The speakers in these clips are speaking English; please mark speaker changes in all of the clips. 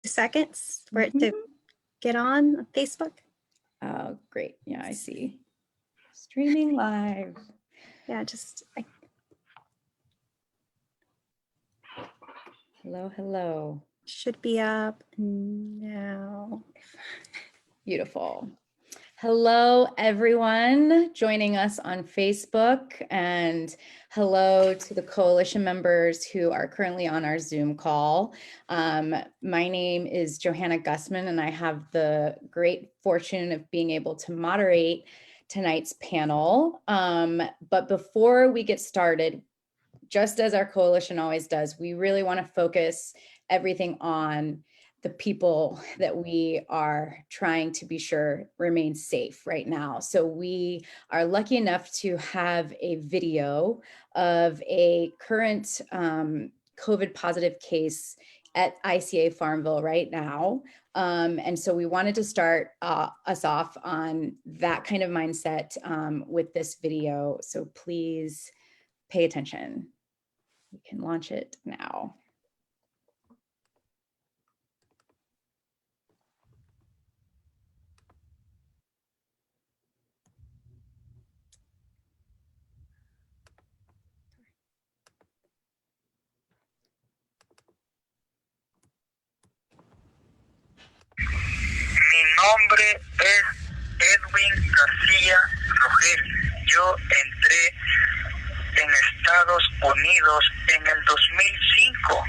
Speaker 1: seconds for it to get on Facebook.
Speaker 2: Oh, great. Yeah, I see. Streaming live.
Speaker 1: Yeah,
Speaker 2: Hello, hello.
Speaker 1: Should be up now.
Speaker 2: Beautiful. Hello, everyone joining us on Facebook, and hello to the coalition members who are currently on our Zoom call. My name is Johanna Gussman, and I have the great fortune of being able to moderate tonight's panel. But before we get started, just as our coalition always does, we really want to focus everything on the people that we are trying to be sure remain safe right now. So we are lucky enough to have a video of a current COVID positive case at ICA Farmville right now. And so we wanted to start us off on that kind of mindset with this video. So please pay attention. We can launch it now.
Speaker 3: Mi nombre es Edwin García Rogel. Yo entré en Estados Unidos en el 2005.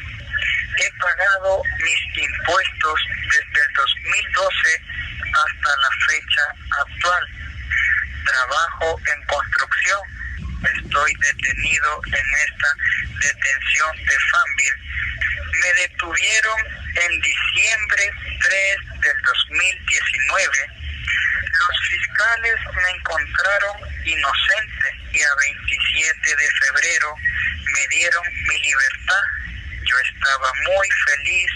Speaker 3: He pagado mis impuestos desde el 2012 hasta la fecha actual. Trabajo en construcción. Estoy detenido en esta detención de Farmville. Me detuvieron en diciembre 3 del 2019. Los fiscales me encontraron inocente y a 27 de febrero me dieron mi libertad. Yo estaba muy feliz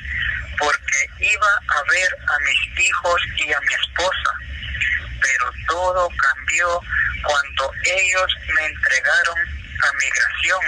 Speaker 3: porque iba a ver a mis hijos y a mi esposa, pero todo cambió cuando ellos me entregaron a migración.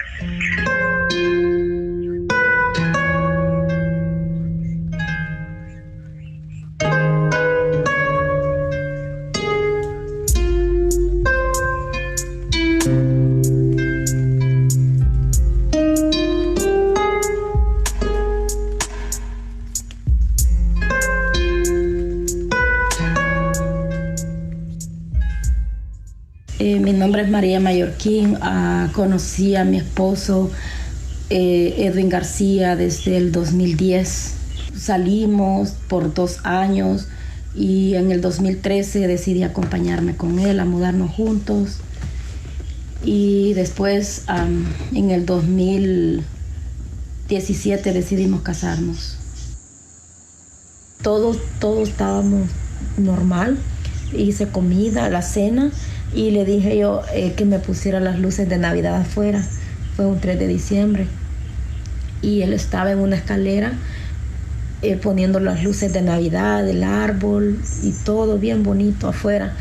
Speaker 4: Mi nombre es María Mallorquín. Conocí a mi esposo Edwin García desde el 2010. Salimos por 2 años y en el 2013 decidí acompañarme con él a mudarnos juntos. Y después en el 2017 decidimos casarnos. Todos estábamos normal. Hice comida, la cena, y le dije yo que me pusiera las luces de Navidad afuera. Fue un 3 de diciembre. Y él estaba en una escalera poniendo las luces de Navidad, el árbol y todo bien bonito afuera.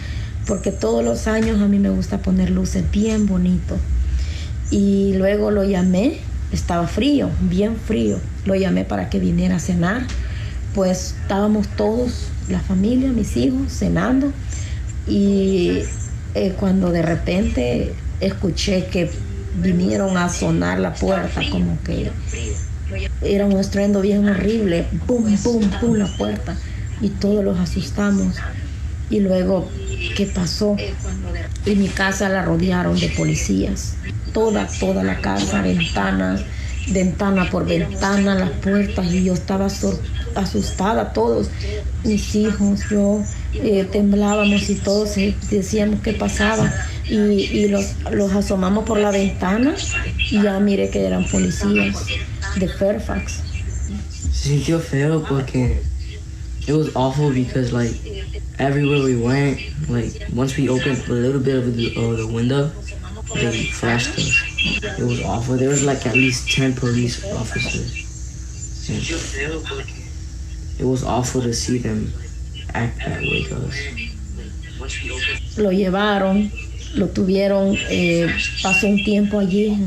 Speaker 4: Porque todos los años a mí me gusta poner luces bien bonito. Y luego lo llamé, estaba frío, bien frío. Lo llamé para que viniera a cenar. Pues estábamos todos, la familia, mis hijos, cenando. Y cuando de repente escuché que vinieron a sonar la puerta, como que era un estruendo bien horrible, pum, pum, pum, la puerta, y todos los asustamos. Y luego, ¿qué pasó? En mi casa la rodearon de policías, toda la casa, ventana por ventana, las puertas, y yo estaba asustada, todos mis hijos, yo temblábamos y todos decíamos qué pasaba, y los asomamos por la ventana y ya miré que eran policías de Fairfax.
Speaker 5: Se sintió feo porque it was awful because like everywhere we went, like once we opened a little bit of the window, they flashed us. It was awful. There was like at least 10 police officers. And it was awful to see them act that way to us.
Speaker 4: Lo llevaron, lo tuvieron, pasó un tiempo allí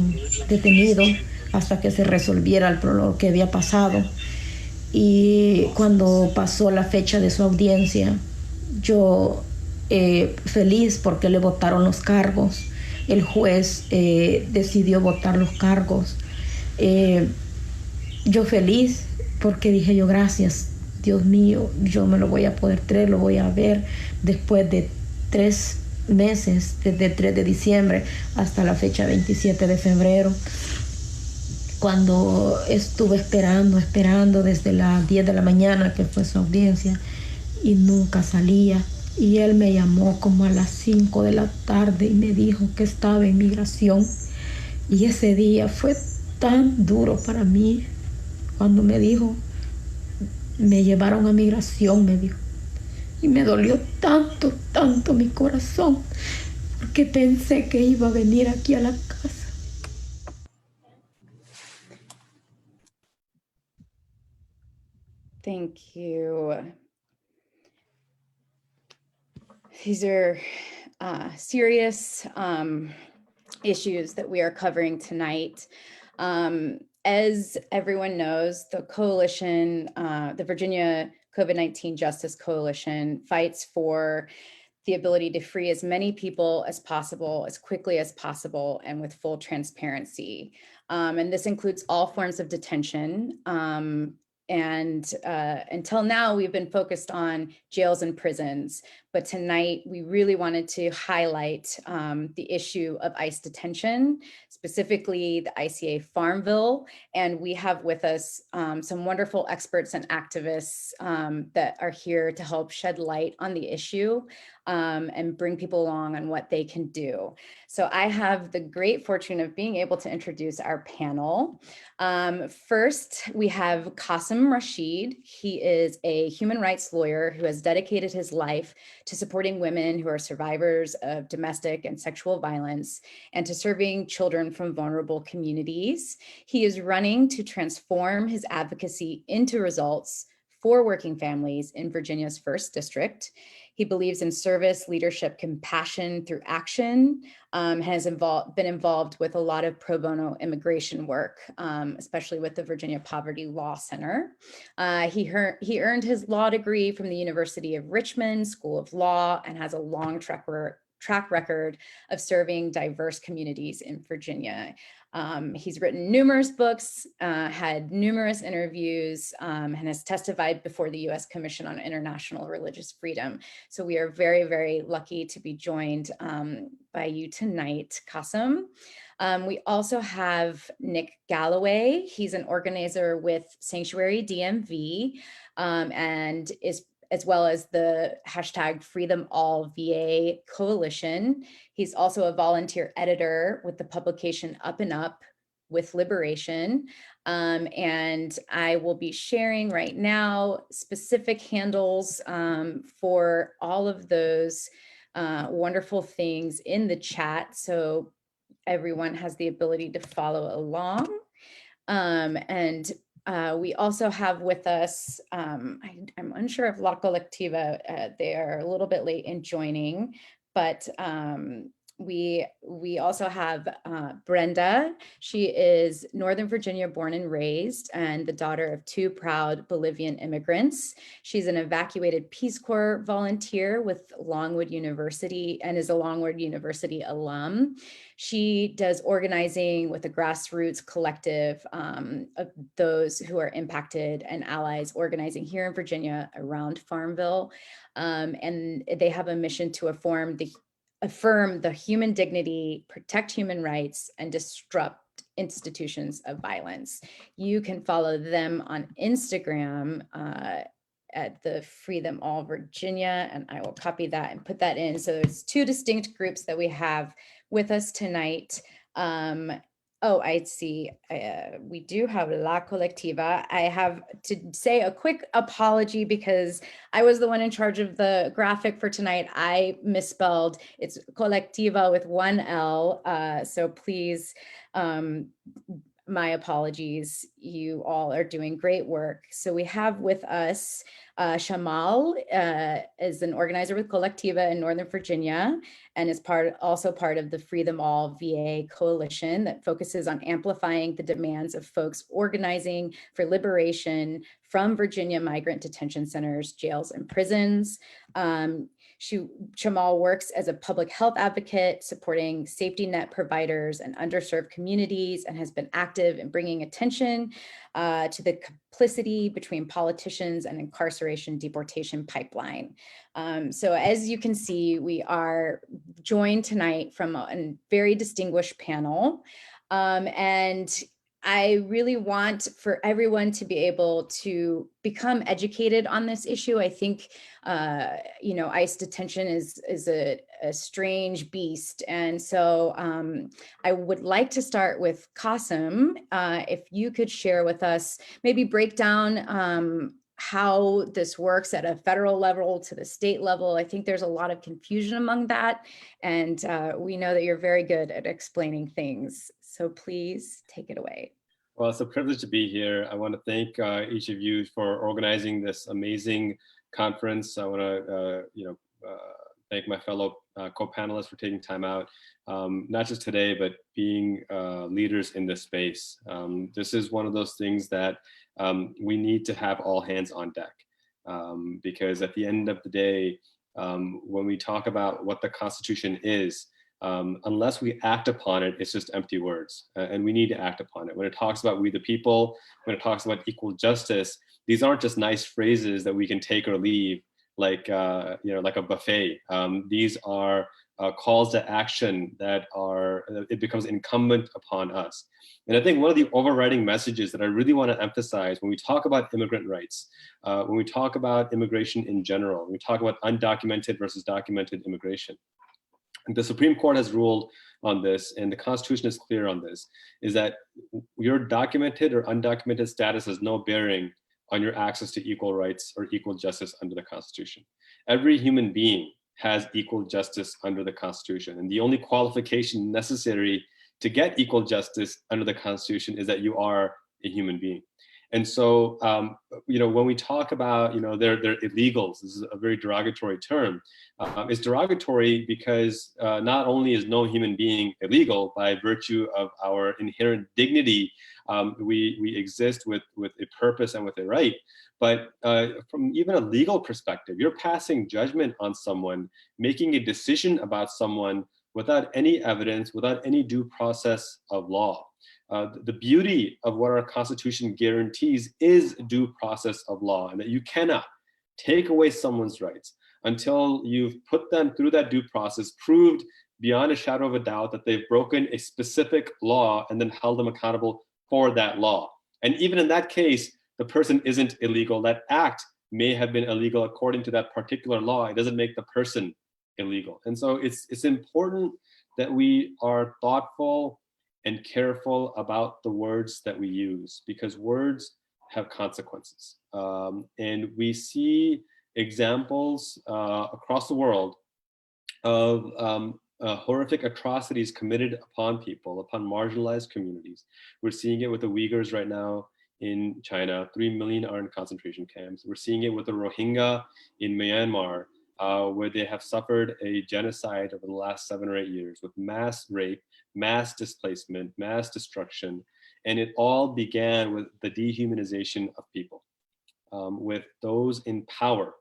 Speaker 4: detenido hasta que se resolviera lo que había pasado. Y cuando pasó la fecha de su audiencia, yo feliz porque le votaron los cargos. El juez decidió votar los cargos. Yo feliz porque dije yo, gracias, Dios mío, yo me lo voy a poder traer, lo voy a ver después de 3 meses, desde el 3 de diciembre hasta la fecha 27 de febrero. Cuando estuve esperando desde las 10 de la mañana, que fue su audiencia, y nunca salía. Y él me llamó como a las 5 de la tarde y me dijo que estaba en migración. Y ese día fue tan duro para mí. Cuando me dijo, me llevaron a migración, me dijo. Y me dolió tanto, tanto mi corazón, porque pensé que iba a venir aquí a la casa.
Speaker 2: Thank you. These are serious issues that we are covering tonight. As everyone knows, the coalition, the Virginia COVID-19 Justice Coalition, fights for the ability to free as many people as possible, as quickly as possible, and with full transparency. And this includes all forms of detention. And until now, we've been focused on jails and prisons. But tonight, we really wanted to highlight the issue of ICE detention, specifically the ICA Farmville. And we have with us some wonderful experts and activists that are here to help shed light on the issue and bring people along on what they can do. So I have the great fortune of being able to introduce our panel. First, we have Qasim Rashid. He is a human rights lawyer who has dedicated his life to supporting women who are survivors of domestic and sexual violence and to serving children from vulnerable communities. He is running to transform his advocacy into results for working families in Virginia's 1st District. He believes in service, leadership, compassion through action, has been involved with a lot of pro bono immigration work, especially with the Virginia Poverty Law Center. He earned his law degree from the University of Richmond School of Law and has a long track record of serving diverse communities in Virginia. He's written numerous books, had numerous interviews, and has testified before the U.S. Commission on International Religious Freedom. So we are very, very lucky to be joined by you tonight, Qasim. We also have Nick Galloway. He's an organizer with Sanctuary DMV and is as well as the hashtag FreeThemAll VA Coalition. He's also a volunteer editor with the publication Up and Up with Liberation. And I will be sharing right now specific handles for all of those wonderful things in the chat. So everyone has the ability to follow along. We also have with us, I'm unsure if LaColectiva, they are a little bit late in joining, but we also have Brenda. She is Northern Virginia born and raised and the daughter of 2 proud Bolivian immigrants. She's an evacuated Peace Corps volunteer with Longwood University and is a Longwood University alum. She does organizing with a grassroots collective of those who are impacted and allies organizing here in Virginia around Farmville. And they have a mission to affirm the human dignity, protect human rights, and disrupt institutions of violence. You can follow them on Instagram at the FreeThemAll Virginia, and I will copy that and put that in. So there's 2 distinct groups that we have with us tonight. Oh, I see. We do have LaColectiva. I have to say a quick apology because I was the one in charge of the graphic for tonight. I misspelled. It's Colectiva with 1 L. So please, my apologies. You all are doing great work. So we have with us Shamal is an organizer with LaColectiva in Northern Virginia and is also part of the FreeThemAll VA coalition that focuses on amplifying the demands of folks organizing for liberation from Virginia migrant detention centers, jails, and prisons. Shamal works as a public health advocate, supporting safety net providers and underserved communities, and has been active in bringing attention to the complicity between politicians and incarceration deportation pipeline. So as you can see, we are joined tonight from a very distinguished panel. And I really want for everyone to be able to become educated on this issue. I think, ICE detention is a strange beast. And so I would like to start with Qasim. If you could share with us, maybe break down how this works at a federal level to the state level. I think there's a lot of confusion among that. And we know that you're very good at explaining things. So please take it away.
Speaker 6: Well, it's a privilege to be here. I want to thank each of you for organizing this amazing conference. I want to, thank my fellow co-panelists for taking time out, not just today, but being leaders in this space. This is one of those things that we need to have all hands on deck, because at the end of the day, when we talk about what the Constitution is, unless we act upon it, it's just empty words, and we need to act upon it. When it talks about we the people, when it talks about equal justice, these aren't just nice phrases that we can take or leave like like a buffet. These are calls to action that it becomes incumbent upon us. And I think one of the overriding messages that I really want to emphasize when we talk about immigrant rights, when we talk about immigration in general, when we talk about undocumented versus documented immigration, the Supreme Court has ruled on this, and the Constitution is clear on this, is that your documented or undocumented status has no bearing on your access to equal rights or equal justice under the Constitution. Every human being has equal justice under the Constitution, and the only qualification necessary to get equal justice under the Constitution is that you are a human being. And so, when we talk about, they're illegals, this is a very derogatory term. It's derogatory because not only is no human being illegal by virtue of our inherent dignity, we exist with a purpose and with a right, but from even a legal perspective, you're passing judgment on someone, making a decision about someone without any evidence, without any due process of law. The beauty of what our Constitution guarantees is due process of law, and that you cannot take away someone's rights until you've put them through that due process, proved beyond a shadow of a doubt that they've broken a specific law, and then held them accountable for that law. And even in that case, the person isn't illegal. That act may have been illegal according to that particular law. It doesn't make the person illegal. And so it's important that we are thoughtful and careful about the words that we use, because words have consequences. And we see examples across the world of horrific atrocities committed upon people, upon marginalized communities. We're seeing it with the Uyghurs right now in China. 3 million are in concentration camps. We're seeing it with the Rohingya in Myanmar, where they have suffered a genocide over the last 7 or 8 years with mass rape, mass displacement, mass destruction. And it all began with the dehumanization of people, with those in power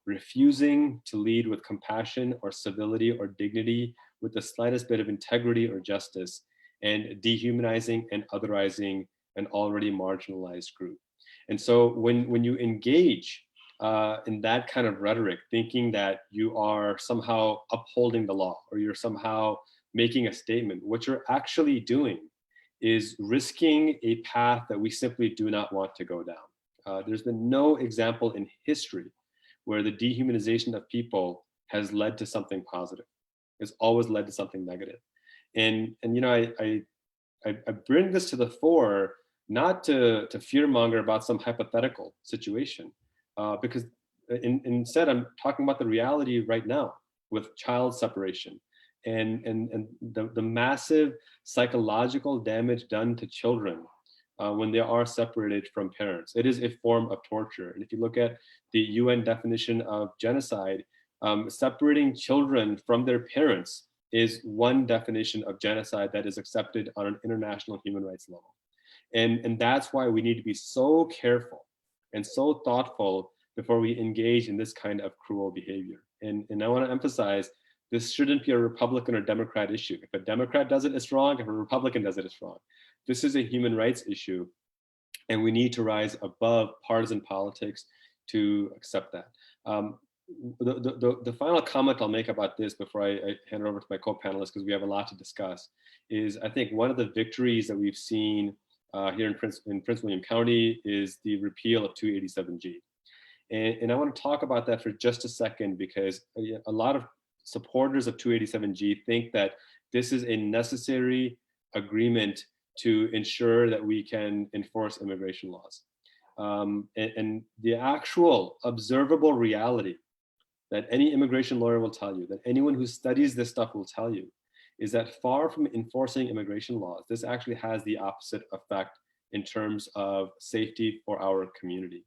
Speaker 6: refusing to lead with compassion or civility or dignity, with the slightest bit of integrity or justice, and dehumanizing and otherizing an already marginalized group. And so when you engage in that kind of rhetoric, thinking that you are somehow upholding the law or you're somehow making a statement, what you're actually doing is risking a path that we simply do not want to go down. There's been no example in history where the dehumanization of people has led to something positive. It's always led to something negative. And I bring this to the fore, not to fearmonger about some hypothetical situation, because instead I'm talking about the reality right now with child separation and the massive psychological damage done to children when they are separated from parents. It is a form of torture. And if you look at the UN definition of genocide, separating children from their parents is one definition of genocide that is accepted on an international human rights level. And that's why we need to be so careful and so thoughtful before we engage in this kind of cruel behavior. And I want to emphasize, this shouldn't be a Republican or Democrat issue. If a Democrat does it, it's wrong. If a Republican does it, it's wrong. This is a human rights issue, and we need to rise above partisan politics to accept that. The final comment I'll make about this before I hand it over to my co-panelists, because we have a lot to discuss, is I think one of the victories that we've seen here in Prince William County is the repeal of 287G. And I want to talk about that for just a second, because a lot of supporters of 287G think that this is a necessary agreement to ensure that we can enforce immigration laws. And the actual observable reality that any immigration lawyer will tell you, that anyone who studies this stuff will tell you, is that far from enforcing immigration laws, this actually has the opposite effect in terms of safety for our community.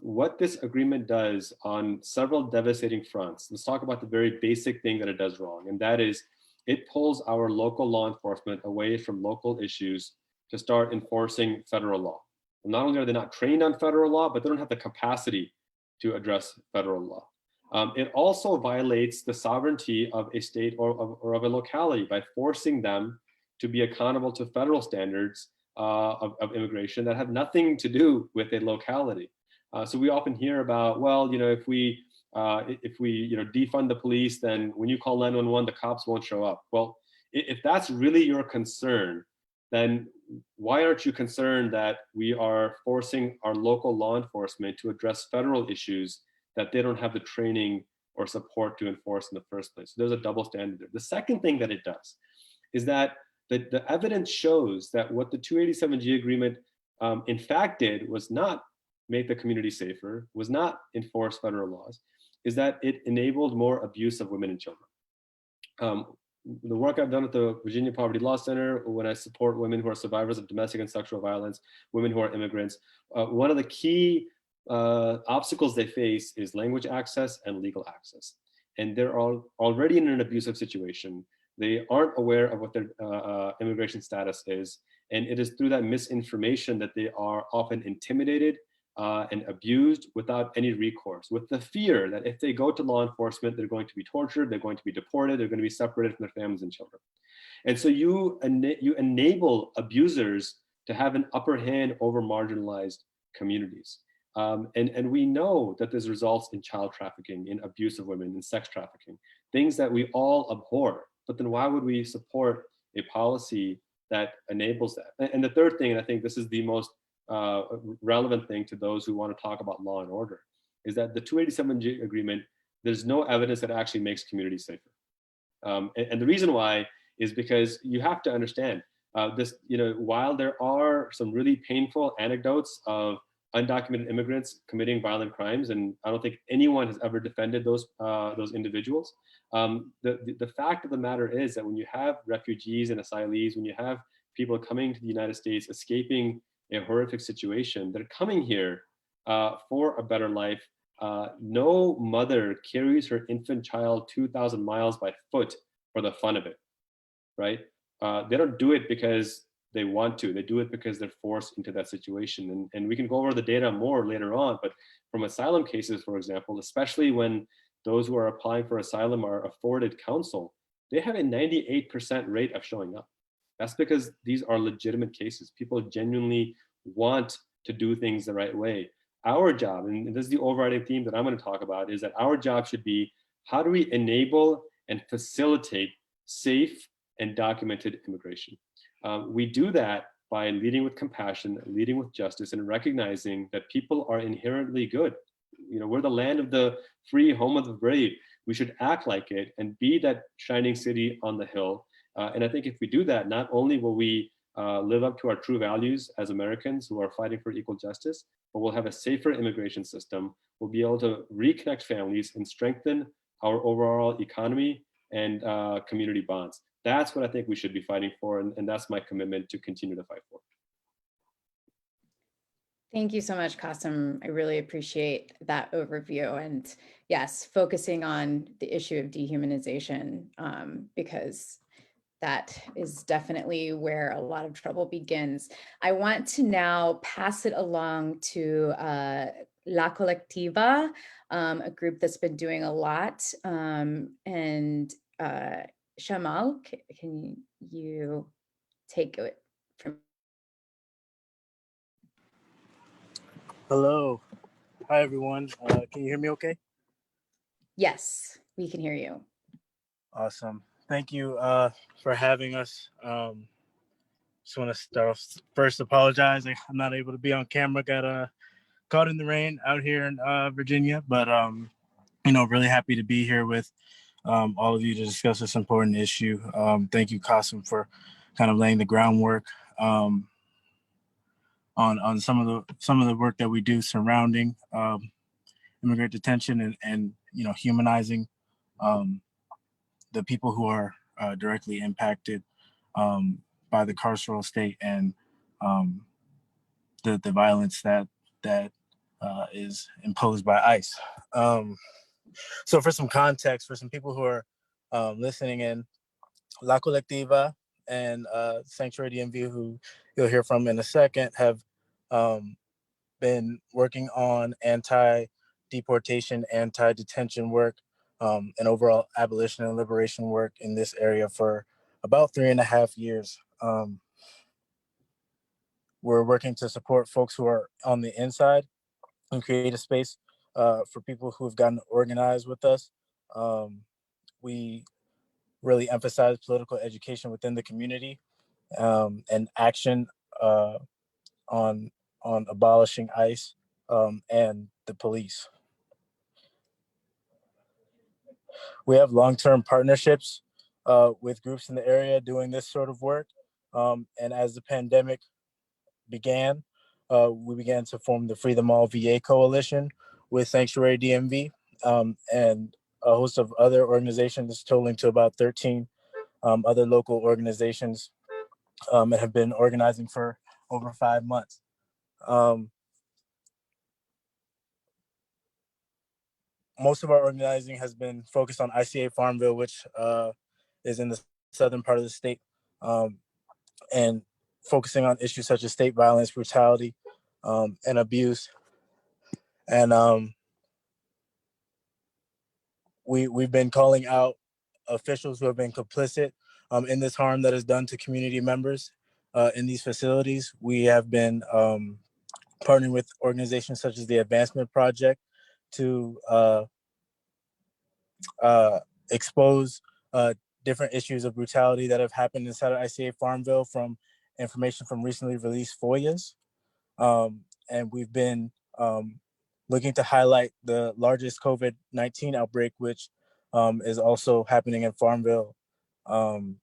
Speaker 6: What this agreement does on several devastating fronts, let's talk about the very basic thing that it does wrong, and that is it pulls our local law enforcement away from local issues to start enforcing federal law. And not only are they not trained on federal law, but they don't have the capacity to address federal law. It also violates the sovereignty of a state or of a locality by forcing them to be accountable to federal standards of immigration that have nothing to do with a locality. So we often hear about, well, if we defund the police, then when you call 911, the cops won't show up. Well, if that's really your concern, then why aren't you concerned that we are forcing our local law enforcement to address federal issues that they don't have the training or support to enforce in the first place? So there's a double standard there. The second thing that it does is that the evidence shows that what the 287G agreement in fact did was not make the community safer, was not enforce federal laws, is that it enabled more abuse of women and children. The work I've done at the Virginia Poverty Law Center, when I support women who are survivors of domestic and sexual violence, women who are immigrants, one of the key obstacles they face is language access and legal access. And they're already in an abusive situation. They aren't aware of what their immigration status is. And it is through that misinformation that they are often intimidated and abused without any recourse, with the fear that if they go to law enforcement, they're going to be tortured, they're going to be deported, they're going to be separated from their families and children. And so you enable abusers to have an upper hand over marginalized communities. And we know that this results in child trafficking, in abuse of women, in sex trafficking, things that we all abhor. But then why would we support a policy that enables that? And the third thing, and I think this is the most relevant thing to those who want to talk about law and order, is that the 287G agreement, there's no evidence that it actually makes communities safer. And the reason why is because you have to understand this, while there are some really painful anecdotes of undocumented immigrants committing violent crimes, and I don't think anyone has ever defended those individuals. The fact of the matter is that when you have refugees and asylees, when you have people coming to the United States escaping a horrific situation, they're coming here for a better life. No mother carries her infant child 2,000 miles by foot for the fun of it, right? They don't do it because they want to. They do it because they're forced into that situation. And we can go over the data more later on, but from asylum cases, for example, especially when those who are applying for asylum are afforded counsel, they have a 98% rate of showing up. That's because these are legitimate cases. People genuinely want to do things the right way. Our job, and this is the overriding theme that I'm going to talk about, is that our job should be, how do we enable and facilitate safe and documented immigration? We do that by leading with compassion, leading with justice, and recognizing that people are inherently good. We're the land of the free, home of the brave. We should act like it and be that shining city on the hill. And I think if we do that, not only will we live up to our true values as Americans who are fighting for equal justice, but we'll have a safer immigration system. We'll be able to reconnect families and strengthen our overall economy and community bonds. That's what I think we should be fighting for, and that's my commitment to continue to fight for.
Speaker 2: Thank you so much, Qasim. I really appreciate that overview. And yes, focusing on the issue of dehumanization, because that is definitely where a lot of trouble begins. I want to now pass it along to LaColectiva, a group that's been doing a lot. And Shamal, can you take it from?
Speaker 7: Hello. Hi, everyone. Can you hear me okay?
Speaker 2: Yes, we can hear you.
Speaker 7: Awesome. Thank you for having us. Just want to start off first, apologize. I'm not able to be on camera. Got caught in the rain out here in Virginia, but really happy to be here with all of you to discuss this important issue. Thank you, Qasim, for kind of laying the groundwork on some of the work that we do surrounding immigrant detention and humanizing the people who are directly impacted by the carceral state and the violence that is imposed by ICE. So for some context, for some people who are listening in, LaColectiva and Sanctuary DMV, who you'll hear from in a second, have been working on anti-deportation, anti-detention work, and overall abolition and liberation work in this area for about 3.5 years. We're working to support folks who are on the inside and create a space for people who have gotten organized with us. We really emphasize political education within the community and action on abolishing ICE and the police. We have long-term partnerships with groups in the area doing this sort of work. And as the pandemic began, we began to form the FreeThemAll VA Coalition with Sanctuary DMV and a host of other organizations totaling to about 13 other local organizations and have been organizing for over 5 months. Most of our organizing has been focused on ICA Farmville, which is in the southern part of the state, and focusing on issues such as state violence, brutality, and abuse. And we've been calling out officials who have been complicit in this harm that is done to community members in these facilities. We have been partnering with organizations such as the Advancement Project to expose different issues of brutality that have happened inside of ICA Farmville from information from recently released FOIAs. And we've been looking to highlight the largest COVID-19 outbreak, which is also happening in Farmville, in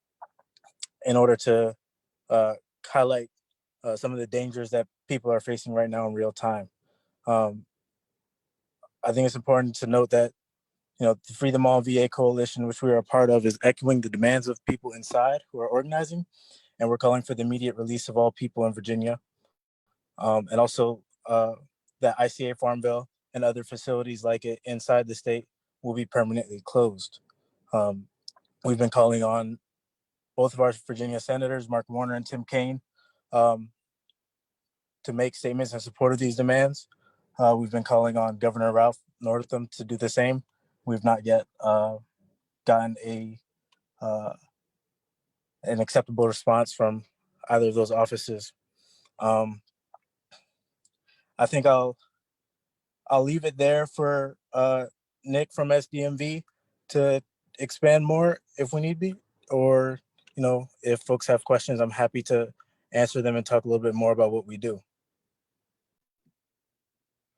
Speaker 7: order to highlight some of the dangers that people are facing right now in real time. I think it's important to note that the FreeThemAll VA Coalition, which we are a part of, is echoing the demands of people inside who are organizing, and we're calling for the immediate release of all people in Virginia, and also that ICA Farmville and other facilities like it inside the state will be permanently closed. We've been calling on both of our Virginia senators, Mark Warner and Tim Kaine, to make statements in support of these demands. We've been calling on Governor Ralph Northam to do the same. We've not yet gotten an acceptable response from either of those offices. I think I'll leave it there for Nick from SDMV to expand more if we need be, or if folks have questions, I'm happy to answer them and talk a little bit more about what we do.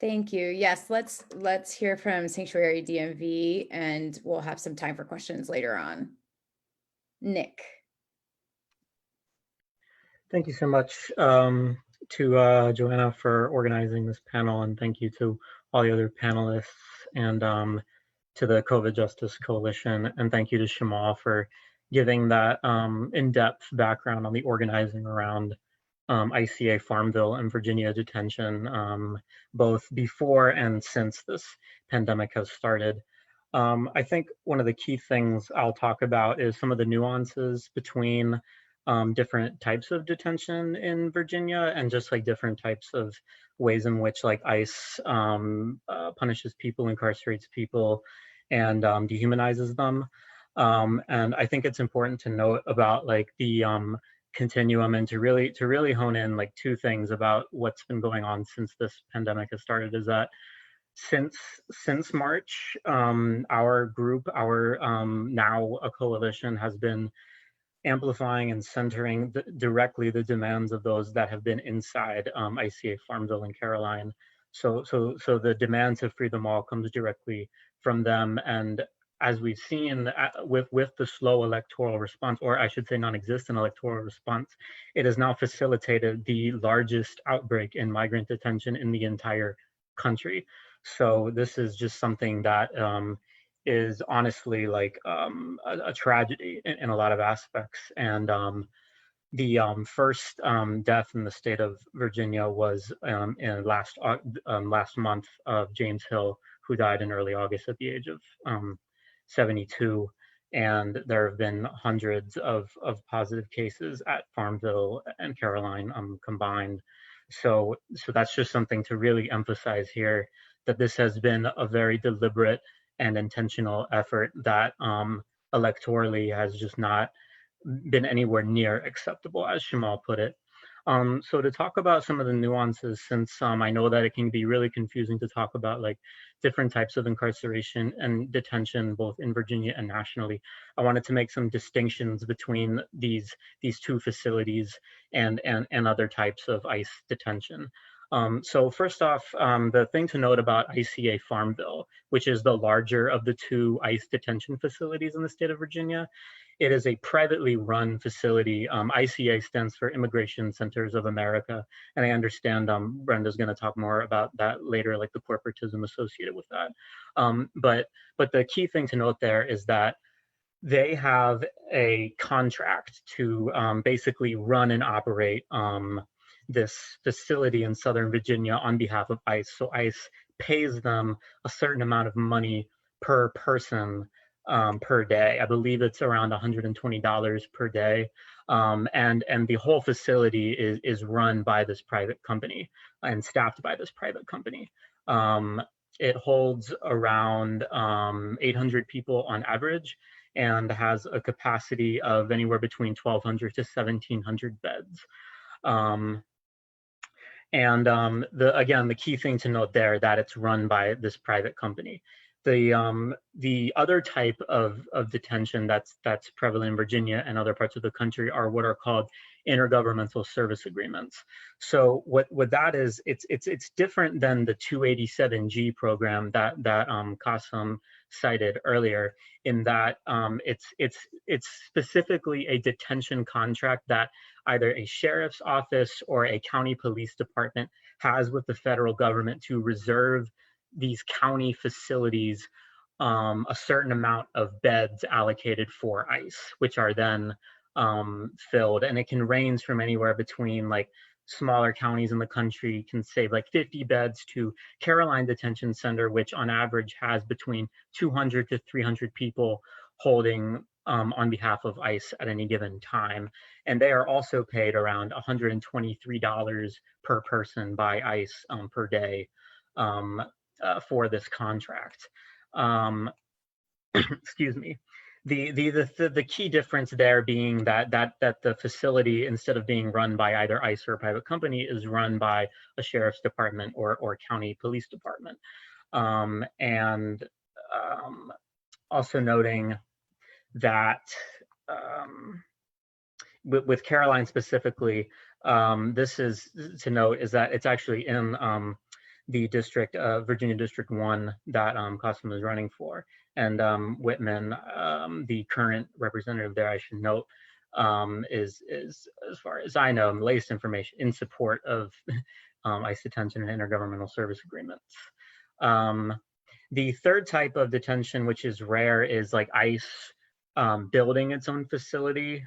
Speaker 2: Thank you. Yes, let's hear from Sanctuary DMV, and we'll have some time for questions later on. Nick.
Speaker 8: Thank you so much to Joanna for organizing this panel, and thank you to all the other panelists and to the COVID Justice Coalition, and thank you to Shamal for giving that in-depth background on the organizing around ICA Farmville and Virginia detention, both before and since this pandemic has started. I think one of the key things I'll talk about is some of the nuances between different types of detention in Virginia, and just like different types of ways in which like ICE punishes people, incarcerates people, and dehumanizes them. And I think it's important to note about like the continuum, and to really hone in like two things about what's been going on since this pandemic has started, is that since March, our group, now a coalition, has been amplifying and centering directly the demands of those that have been inside ICA Farmville and Caroline. So the demands of FreeThemAll comes directly from them. And as we've seen with the slow electoral response, or I should say non-existent electoral response, it has now facilitated the largest outbreak in migrant detention in the entire country. So this is just something that is honestly like a tragedy in a lot of aspects. And the first death in the state of Virginia was in last month, of James Hill, who died in early August at the age of 72. And there have been hundreds of positive cases at Farmville and Caroline combined. So that's just something to really emphasize here, that this has been a very deliberate and intentional effort that electorally has just not been anywhere near acceptable, as Shamal put it. So to talk about some of the nuances, since I know that it can be really confusing to talk about like different types of incarceration and detention, both in Virginia and nationally, I wanted to make some distinctions between these two facilities and other types of ICE detention. So first off, the thing to note about ICA Farmville, which is the larger of the two ICE detention facilities in the state of Virginia, it is a privately run facility. ICA stands for Immigration Centers of America. And I understand Brenda's gonna talk more about that later, like the corporatism associated with that. But the key thing to note there is that they have a contract to basically run and operate this facility in Southern Virginia on behalf of ICE. So ICE pays them a certain amount of money per person per day. I believe it's around $120 per day. And the whole facility is run by this private company and staffed by this private company. It holds around 800 people on average, and has a capacity of anywhere between 1,200 to 1,700 beds. Again, the key thing to note there, that it's run by this private company. The other type of detention that's prevalent in Virginia and other parts of the country are what are called intergovernmental service agreements. So what that is, it's different than the 287G program that Qasim cited earlier, in that it's specifically a detention contract that either a sheriff's office or a county police department has with the federal government to reserve these county facilities a certain amount of beds allocated for ICE, which are then filled. And it can range from anywhere between like smaller counties in the country can save like 50 beds to Caroline Detention Center, which on average has between 200 to 300 people holding on behalf of ICE at any given time. And they are also paid around $123 per person by ICE per day for this contract. Excuse me. The key difference there being that the facility, instead of being run by either ICE or a private company, is run by a sheriff's department or county police department. Also noting that with Caroline specifically, this is to note is that it's actually in the district, Virginia District 1, that Qasim is running for. And Whitman, the current representative there, I should note, is as far as I know, latest information in support of ICE detention and intergovernmental service agreements. The third type of detention, which is rare, is like ICE building its own facility,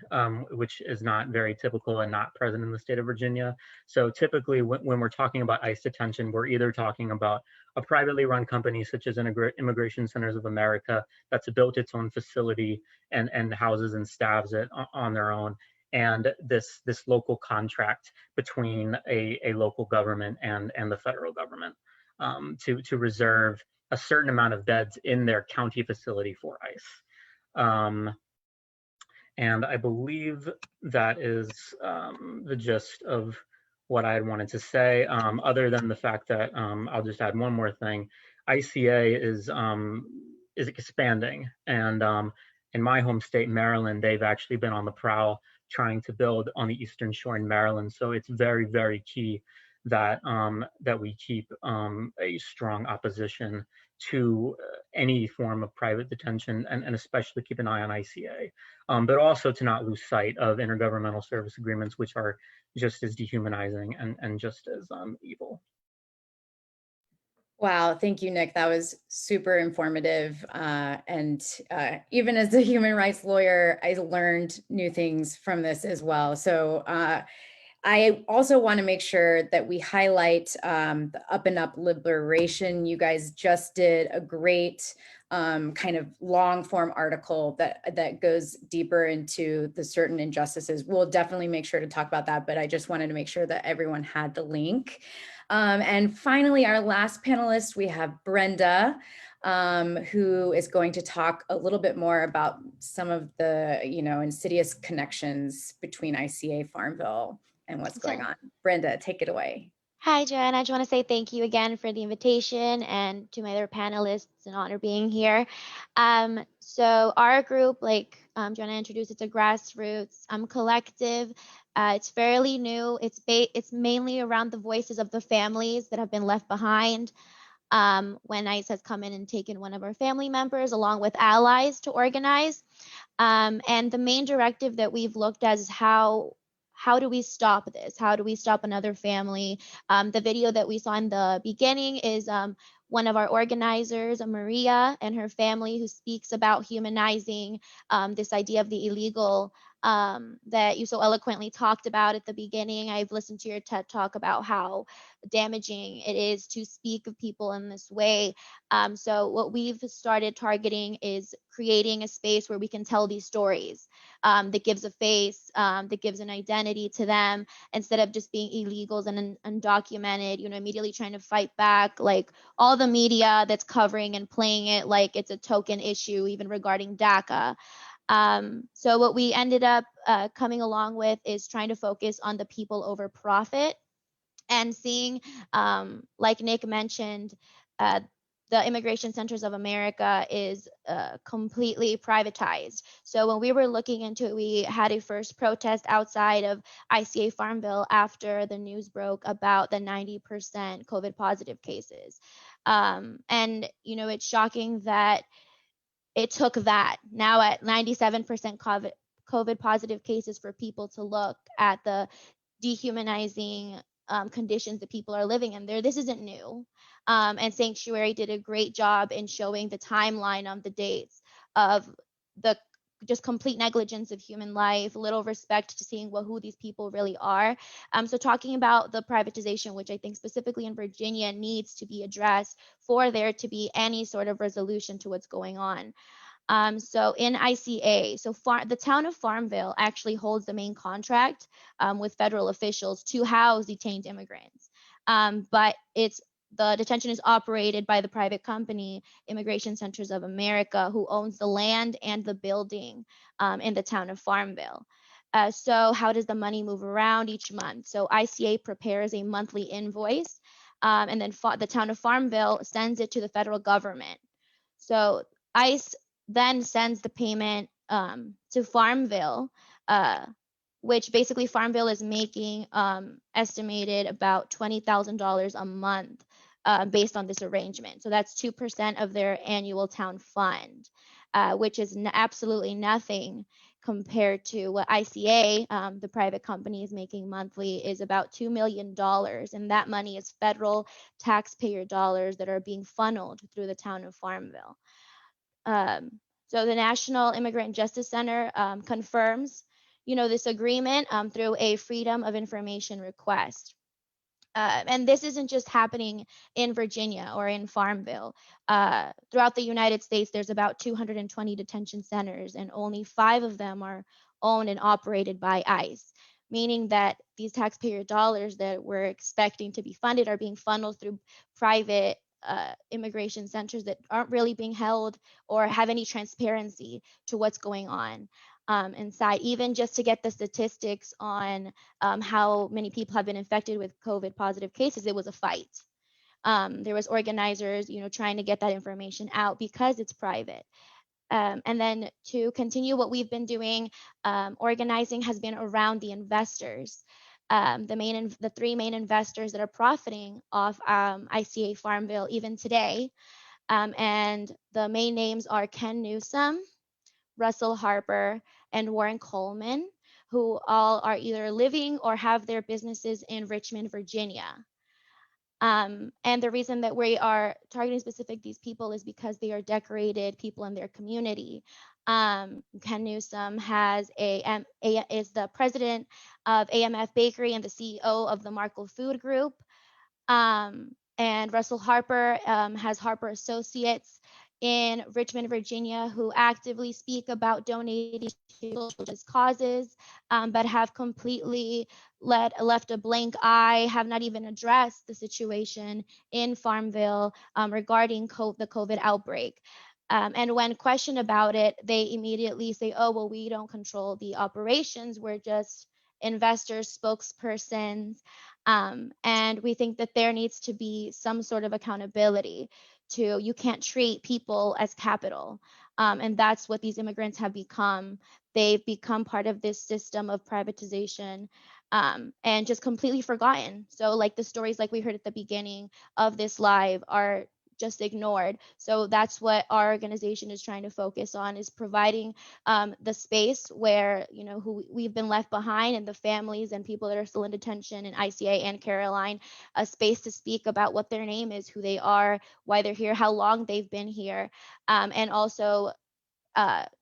Speaker 8: which is not very typical and not present in the state of Virginia. So typically when we're talking about ICE detention, we're either talking about a privately run company such as Immigration Centers of America that's built its own facility and houses and staffs it on their own, and this local contract between a local government and the federal government to reserve a certain amount of beds in their county facility for ICE. And I believe that is the gist of what I had wanted to say, other than the fact that I'll just add one more thing. ICA is expanding, and in my home state, Maryland, they've actually been on the prowl trying to build on the Eastern Shore in Maryland. So it's very, very key that that we keep a strong opposition to any form of private detention, and especially keep an eye on ICA, but also to not lose sight of intergovernmental service agreements, which are just as dehumanizing and just as evil.
Speaker 2: Wow, thank you, Nick. That was super informative. And even as a human rights lawyer, I learned new things from this as well. So I also want to make sure that we highlight the Up and Up Liberation. You guys just did a great kind of long form article that goes deeper into the certain injustices. We'll definitely make sure to talk about that, but I just wanted to make sure that everyone had the link. And finally, our last panelist, we have Brenda, who is going to talk a little bit more about some of the, insidious connections between ICA Farmville and what's going on. Brenda, take it away.
Speaker 9: Hi, Joanna. I just want to say thank you again for the invitation, and to my other panelists. It's an honor being here. So our group, like Joanna introduced, it's a grassroots collective. It's fairly new. It's mainly around the voices of the families that have been left behind when ICE has come in and taken one of our family members along with allies to organize. And the main directive that we've looked at is how do we stop this? How do we stop another family? The video that we saw in the beginning is one of our organizers, Maria, and her family, who speaks about humanizing this idea of the illegal that you so eloquently talked about at the beginning. I've listened to your TED Talk about how damaging it is to speak of people in this way. So what we've started targeting is creating a space where we can tell these stories that gives a face, that gives an identity to them, instead of just being illegals and undocumented, immediately trying to fight back, like all the media that's covering and playing it like it's a token issue, even regarding DACA. So what we ended up coming along with is trying to focus on the people over profit, and seeing, like Nick mentioned, the Immigration Centers of America is completely privatized. So when we were looking into it, we had a first protest outside of ICA Farmville after the news broke about the 90% COVID positive cases. And, it's shocking that it took that now at 97% COVID positive cases for people to look at the dehumanizing conditions that people are living in there. This isn't new. And Sanctuary did a great job in showing the timeline on the dates of the just complete negligence of human life, little respect to seeing who these people really are. So talking about the privatization, which I think specifically in Virginia needs to be addressed for there to be any sort of resolution to what's going on. So in ICA, the town of Farmville actually holds the main contract with federal officials to house detained immigrants. But the detention is operated by the private company, Immigration Centers of America, who owns the land and the building in the town of Farmville. So how does the money move around each month? So ICA prepares a monthly invoice, and then the town of Farmville sends it to the federal government. So ICE then sends the payment to Farmville, which basically Farmville is making estimated about $20,000 a month based on this arrangement. So that's 2% of their annual town fund, which is absolutely nothing compared to what ICA, the private company, is making monthly, is about $2 million. And that money is federal taxpayer dollars that are being funneled through the town of Farmville. So the National Immigrant Justice Center confirms, this agreement through a Freedom of Information request. And this isn't just happening in Virginia or in Farmville. Throughout the United States, there's about 220 detention centers, and only 5 of them are owned and operated by ICE, meaning that these taxpayer dollars that we're expecting to be funded are being funneled through private immigration centers that aren't really being held or have any transparency to what's going on inside. Even just to get the statistics on how many people have been infected with COVID positive cases, it was a fight. There was organizers, trying to get that information out because it's private. And then to continue what we've been doing, organizing has been around the investors. The 3 main investors that are profiting off ICA Farmville even today. And the main names are Ken Newsom, Russell Harper, and Warren Coleman, who all are either living or have their businesses in Richmond, Virginia. And the reason that we are targeting specific these people is because they are decorated people in their community. Ken Newsom is the president of AMF Bakery and the CEO of the Markle Food Group. And Russell Harper has Harper Associates in Richmond, Virginia, who actively speak about donating to social justice causes, but have completely left a blank eye, have not even addressed the situation in Farmville regarding the COVID outbreak. And when questioned about it, they immediately say, oh, well, we don't control the operations. We're just investors, spokespersons. And we think that there needs to be some sort of accountability you can't treat people as capital. And that's what these immigrants have become. They've become part of this system of privatization and just completely forgotten. So like the stories like we heard at the beginning of this live are just ignored. So that's what our organization is trying to focus on, is providing the space where, who we've been left behind, and the families and people that are still in detention in ICA and Caroline, a space to speak about what their name is, who they are, why they're here, how long they've been here, and also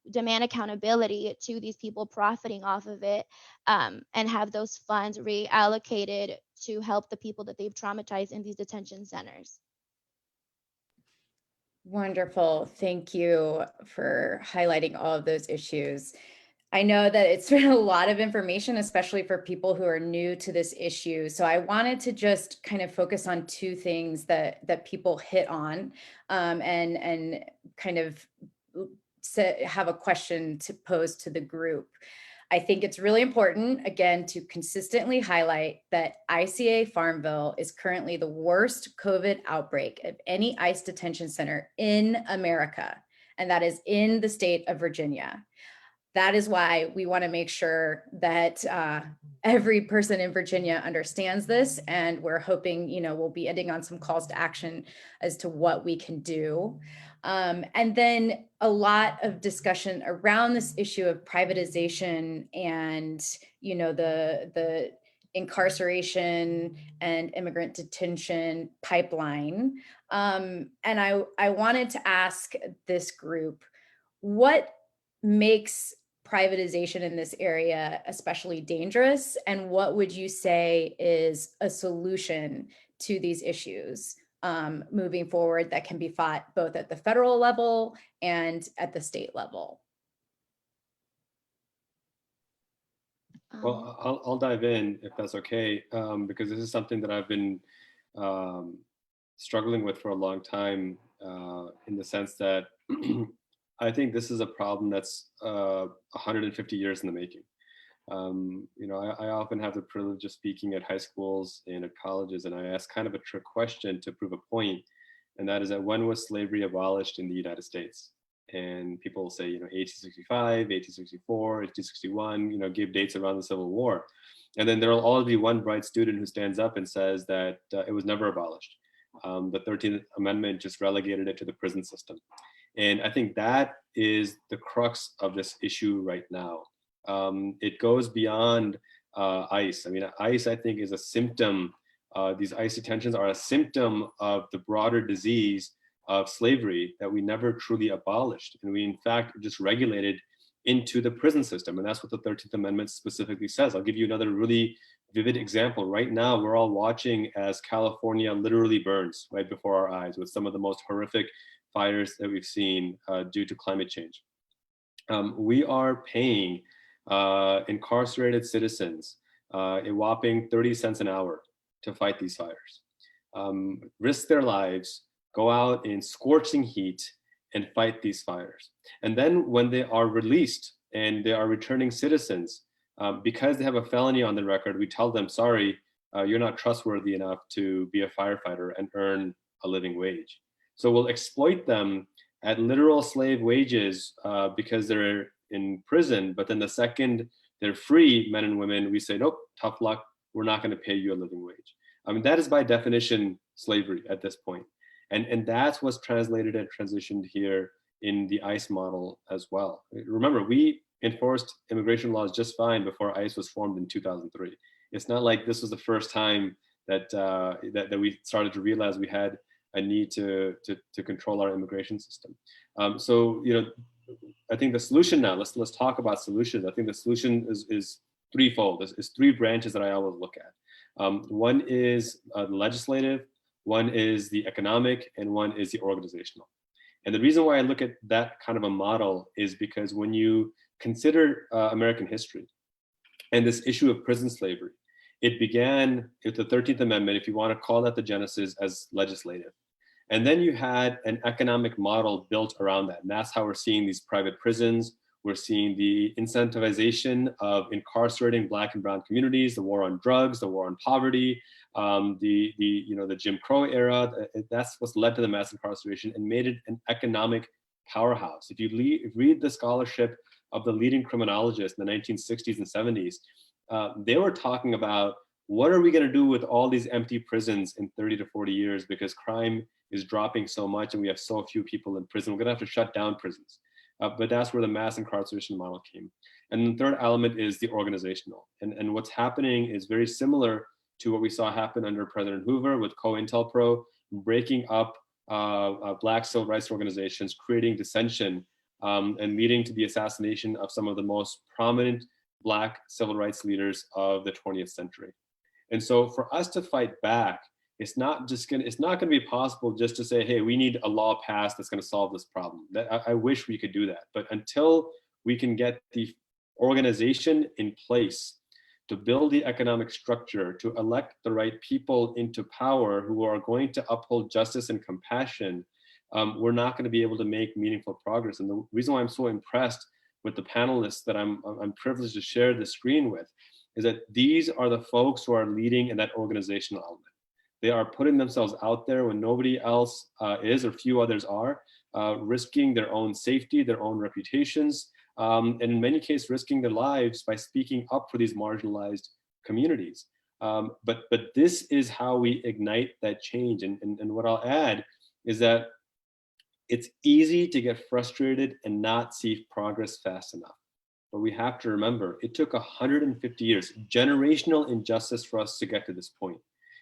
Speaker 9: demand accountability to these people profiting off of it, and have those funds reallocated to help the people that they've traumatized in these detention centers.
Speaker 2: Wonderful. Thank you for highlighting all of those issues. I know that it's been a lot of information, especially for people who are new to this issue. So I wanted to just kind of focus on 2 things that people hit on, and kind of have a question to pose to the group. I think it's really important, again, to consistently highlight that ICA Farmville is currently the worst COVID outbreak of any ICE detention center in America, and that is in the state of Virginia. That is why we want to make sure that every person in Virginia understands this, and we're hoping, we'll be ending on some calls to action as to what we can do. And then a lot of discussion around this issue of privatization and, the incarceration and immigrant detention pipeline. And I wanted to ask this group, what makes privatization in this area especially dangerous, and what would you say is a solution to these issues moving forward that can be fought both at the federal level and at the state level?
Speaker 6: Well, I'll dive in if that's okay, because this is something that I've been struggling with for a long time, in the sense that I think this is a problem that's 150 years in the making. I often have the privilege of speaking at high schools and at colleges, and I ask kind of a trick question to prove a point, and that is that when was slavery abolished in the United States? And people will say, 1865, 1864, 1861, give dates around the Civil War. And then there will always be one bright student who stands up and says that it was never abolished. The 13th Amendment just relegated it to the prison system. And I think that is the crux of this issue right now. It goes beyond ICE. I mean, ICE, I think, is a symptom. These ICE detentions are a symptom of the broader disease of slavery that we never truly abolished. And we, in fact, just regulated into the prison system. And that's what the 13th Amendment specifically says. I'll give you another really vivid example. Right now, we're all watching as California literally burns right before our eyes with some of the most horrific fires that we've seen due to climate change. We are paying incarcerated citizens a whopping 30 cents an hour to fight these fires, risk their lives, go out in scorching heat and fight these fires. And then when they are released and they are returning citizens, because they have a felony on the record, we tell them, sorry, you're not trustworthy enough to be a firefighter and earn a living wage. So we'll exploit them at literal slave wages because they're in prison, but then the second they're free, men and women, we say, nope, tough luck, we're not gonna pay you a living wage. I mean, that is by definition slavery at this point. And that's what's translated and transitioned here in the ICE model as well. Remember, we enforced immigration laws just fine before ICE was formed in 2003. It's not like this was the first time that, that we started to realize we had a need to control our immigration system. So, you know, I think the solution now, let's talk about solutions. I think the solution is threefold. There's three branches that I always look at. One is the legislative, one is the economic, and one is the organizational. And the reason why I look at that kind of a model is because when you consider American history and this issue of prison slavery, it began with the 13th Amendment, if you want to call that the genesis, as legislative. And then you had an economic model built around that. And that's how we're seeing these private prisons. We're seeing the incentivization of incarcerating Black and brown communities, the war on drugs, the war on poverty, the Jim Crow era. That's what's led to the mass incarceration and made it an economic powerhouse. If you read the scholarship of the leading criminologists in the 1960s and 70s, they were talking about what are we going to do with all these empty prisons in 30 to 40 years because crime is dropping so much and we have so few people in prison. We're going to have to shut down prisons. But that's where the mass incarceration model came. And the third element is the organizational. And what's happening is very similar to what we saw happen under President Hoover with COINTELPRO, breaking up Black civil rights organizations, creating dissension, and leading to the assassination of some of the most prominent Black civil rights leaders of the 20th century. And so for us to fight back, it's not gonna be possible just to say, hey, we need a law passed that's gonna solve this problem. I wish we could do that. But until we can get the organization in place to build the economic structure, to elect the right people into power who are going to uphold justice and compassion, we're not gonna be able to make meaningful progress. And the reason why I'm so impressed with the panelists that I'm privileged to share the screen with is that these are the folks who are leading in that organizational element. They are putting themselves out there when nobody else is, or few others are, risking their own safety, their own reputations, and in many cases risking their lives by speaking up for these marginalized communities. But this is how we ignite that change. And what I'll add is that it's easy to get frustrated and not see progress fast enough. But we have to remember, it took 150 years, generational injustice for us to get to this point.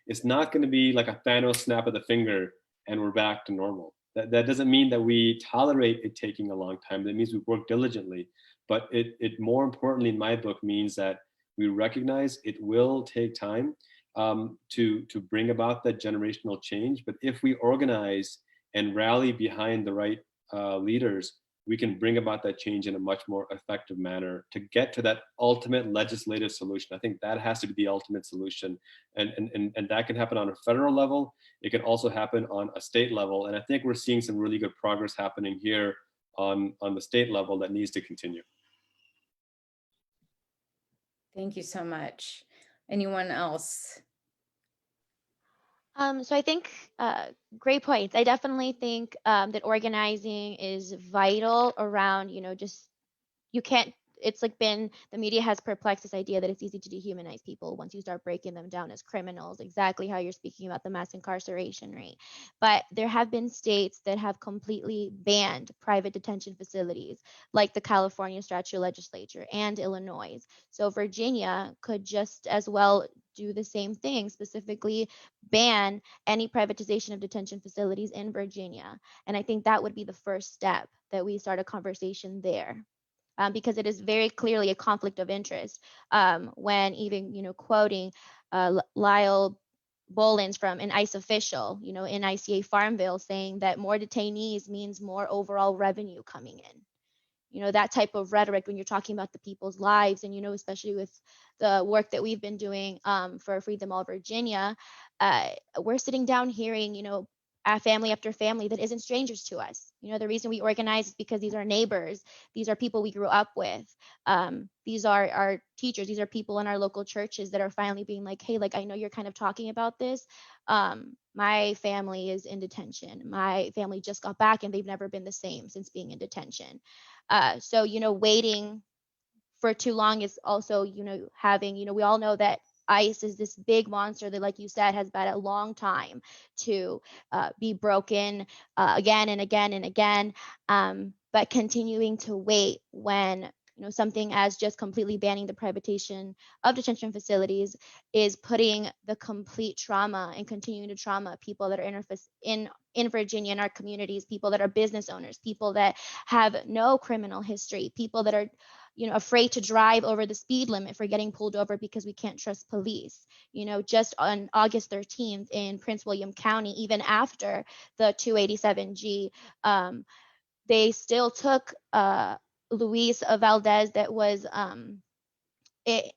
Speaker 6: It's not going to be like a Thanos snap of the finger and we're back to normal. That doesn't mean that we tolerate it taking a long time. That means we work diligently. But it more importantly, in my book, means that we recognize it will take time to bring about that generational change. But if we organize and rally behind the right leaders, we can bring about that change in a much more effective manner to get to that ultimate legislative solution. I think that has to be the ultimate solution. And that can happen on a federal level. It can also happen on a state level. And I think we're seeing some really good progress happening here on the state level that needs to continue.
Speaker 2: Thank you so much. Anyone else?
Speaker 9: So I think great points. I definitely think that organizing is vital around, just you can't, it's like the media has perplexed this idea that it's easy to dehumanize people once you start breaking them down as criminals, exactly how you're speaking about the mass incarceration rate. But there have been states that have completely banned private detention facilities, like the California statute legislature and Illinois. So Virginia could just as well do the same thing, specifically ban any privatization of detention facilities in Virginia. And I think that would be the first step, that we start a conversation there. Because it is very clearly a conflict of interest, when even, quoting Lyle Bolins, from an ICE official, in ICA Farmville, saying that more detainees means more overall revenue coming in. That type of rhetoric when you're talking about the people's lives, and, especially with the work that we've been doing for FreeThemAll Virginia, we're sitting down hearing, family after family that isn't strangers to us. The reason we organize is because these are neighbors. These are people we grew up with. These are our teachers. These are people in our local churches that are finally being like, hey, like, I know you're kind of talking about this. My family is in detention. My family just got back and they've never been the same since being in detention. So, waiting for too long is also, having, we all know that ICE is this big monster that, like you said, has been a long time to be broken again and again and again. But continuing to wait when, something as just completely banning the privatization of detention facilities is putting the complete trauma and continuing to trauma people that are in Virginia, in our communities, people that are business owners, people that have no criminal history, people that are afraid to drive over the speed limit for getting pulled over because we can't trust police. Just on August 13th in Prince William County, even after the 287G, they still took Luis Valdez, that was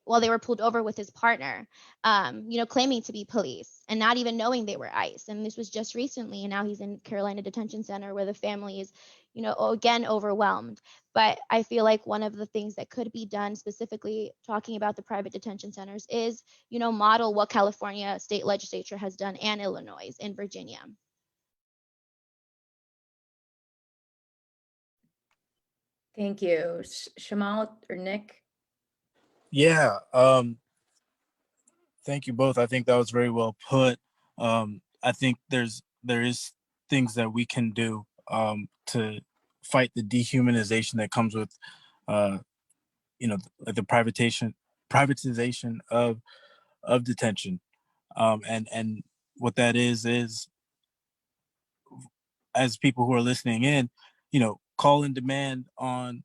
Speaker 9: while they were pulled over with his partner, claiming to be police and not even knowing they were ICE. And this was just recently, and now he's in Carolina Detention Center, where the family is, again, overwhelmed. But I feel like one of the things that could be done, specifically talking about the private detention centers, is, model what California state legislature has done, and Illinois in Virginia.
Speaker 2: Thank you. Shamal or Nick?
Speaker 7: Yeah. Thank you both. I think that was very well put. I think there is things that we can do to fight the dehumanization that comes with, like the privatization of detention, and what that is as people who are listening in, call and demand on,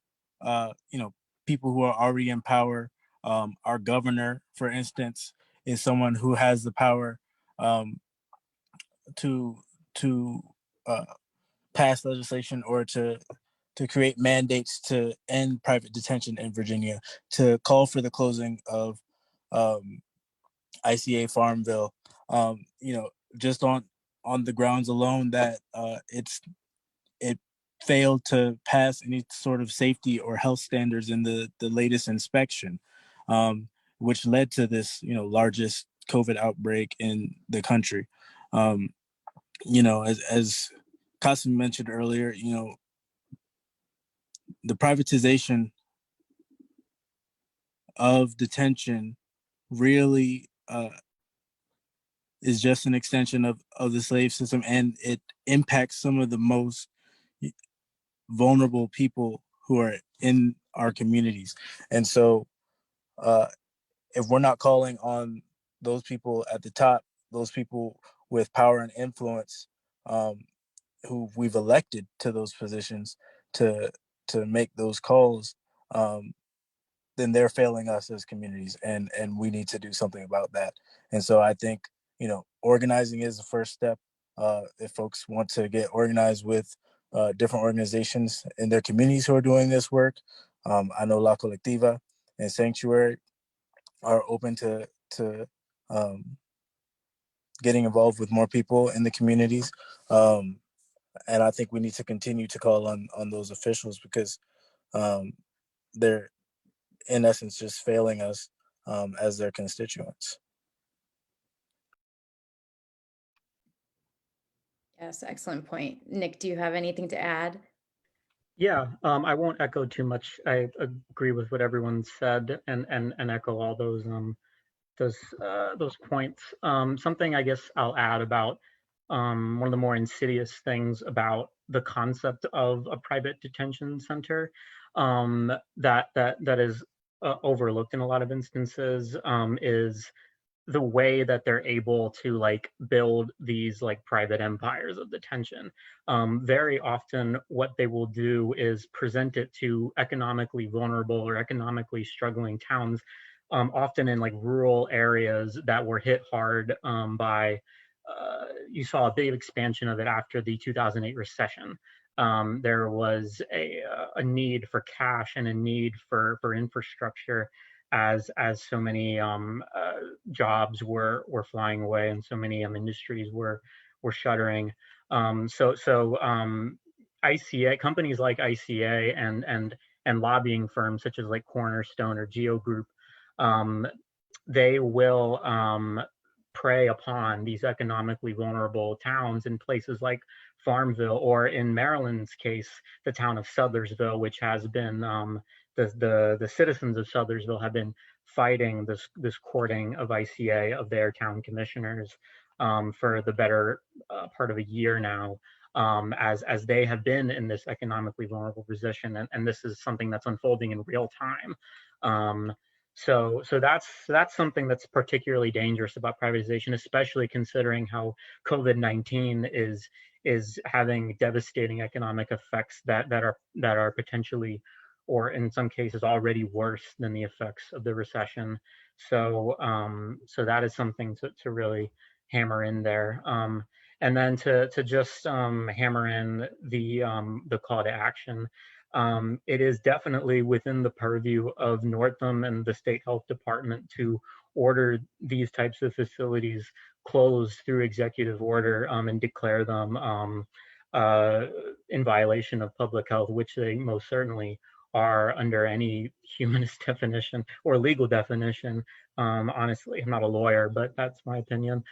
Speaker 7: people who are already in power. Our governor, for instance, is someone who has the power to pass legislation or to create mandates to end private detention in Virginia, to call for the closing of ICA Farmville. Just on the grounds alone that it failed to pass any sort of safety or health standards in the latest inspection, which led to this, largest COVID outbreak in the country. As Qasim mentioned earlier, the privatization of detention really is just an extension of the slave system, and it impacts some of the most vulnerable people who are in our communities. And so if we're not calling on those people at the top, those people with power and influence, who we've elected to those positions to make those calls, then they're failing us as communities, and we need to do something about that. And so I think, organizing is the first step. If folks want to get organized with different organizations in their communities who are doing this work, I know LaColectiva and Sanctuary are open to getting involved with more people in the communities. And I think we need to continue to call on those officials, because they're in essence just failing us as their constituents.
Speaker 2: Yes, excellent point. Nick, do you have anything to add?
Speaker 8: Yeah, I won't echo too much. I agree with what everyone said, and echo all those points. Something I guess I'll add about one of the more insidious things about the concept of a private detention center, that is overlooked in a lot of instances, is the way that they're able to like build these like private empires of detention. Very often what they will do is present it to economically vulnerable or economically struggling towns, often in like rural areas that were hit hard by, you saw a big expansion of it after the 2008 recession. There was a need for cash and a need for infrastructure as so many jobs were flying away and so many industries were shuttering. ICA companies like ICA and lobbying firms such as like Cornerstone or Geo Group, they will prey upon these economically vulnerable towns in places like Farmville, or in Maryland's case, the town of Sudlersville, which has been the citizens of Sudlersville have been fighting this courting of ICA, of their town commissioners, for the better part of a year now, as they have been in this economically vulnerable position, and this is something that's unfolding in real time. So that's something that's particularly dangerous about privatization, especially considering how COVID-19 is having devastating economic effects that are potentially, or in some cases already, worse than the effects of the recession. So that is something to really hammer in there. And then to just hammer in the call to action. It is definitely within the purview of Northam and the state health department to order these types of facilities closed through executive order, and declare them in violation of public health, which they most certainly are under any humanist definition or legal definition. Honestly, I'm not a lawyer, but that's my opinion.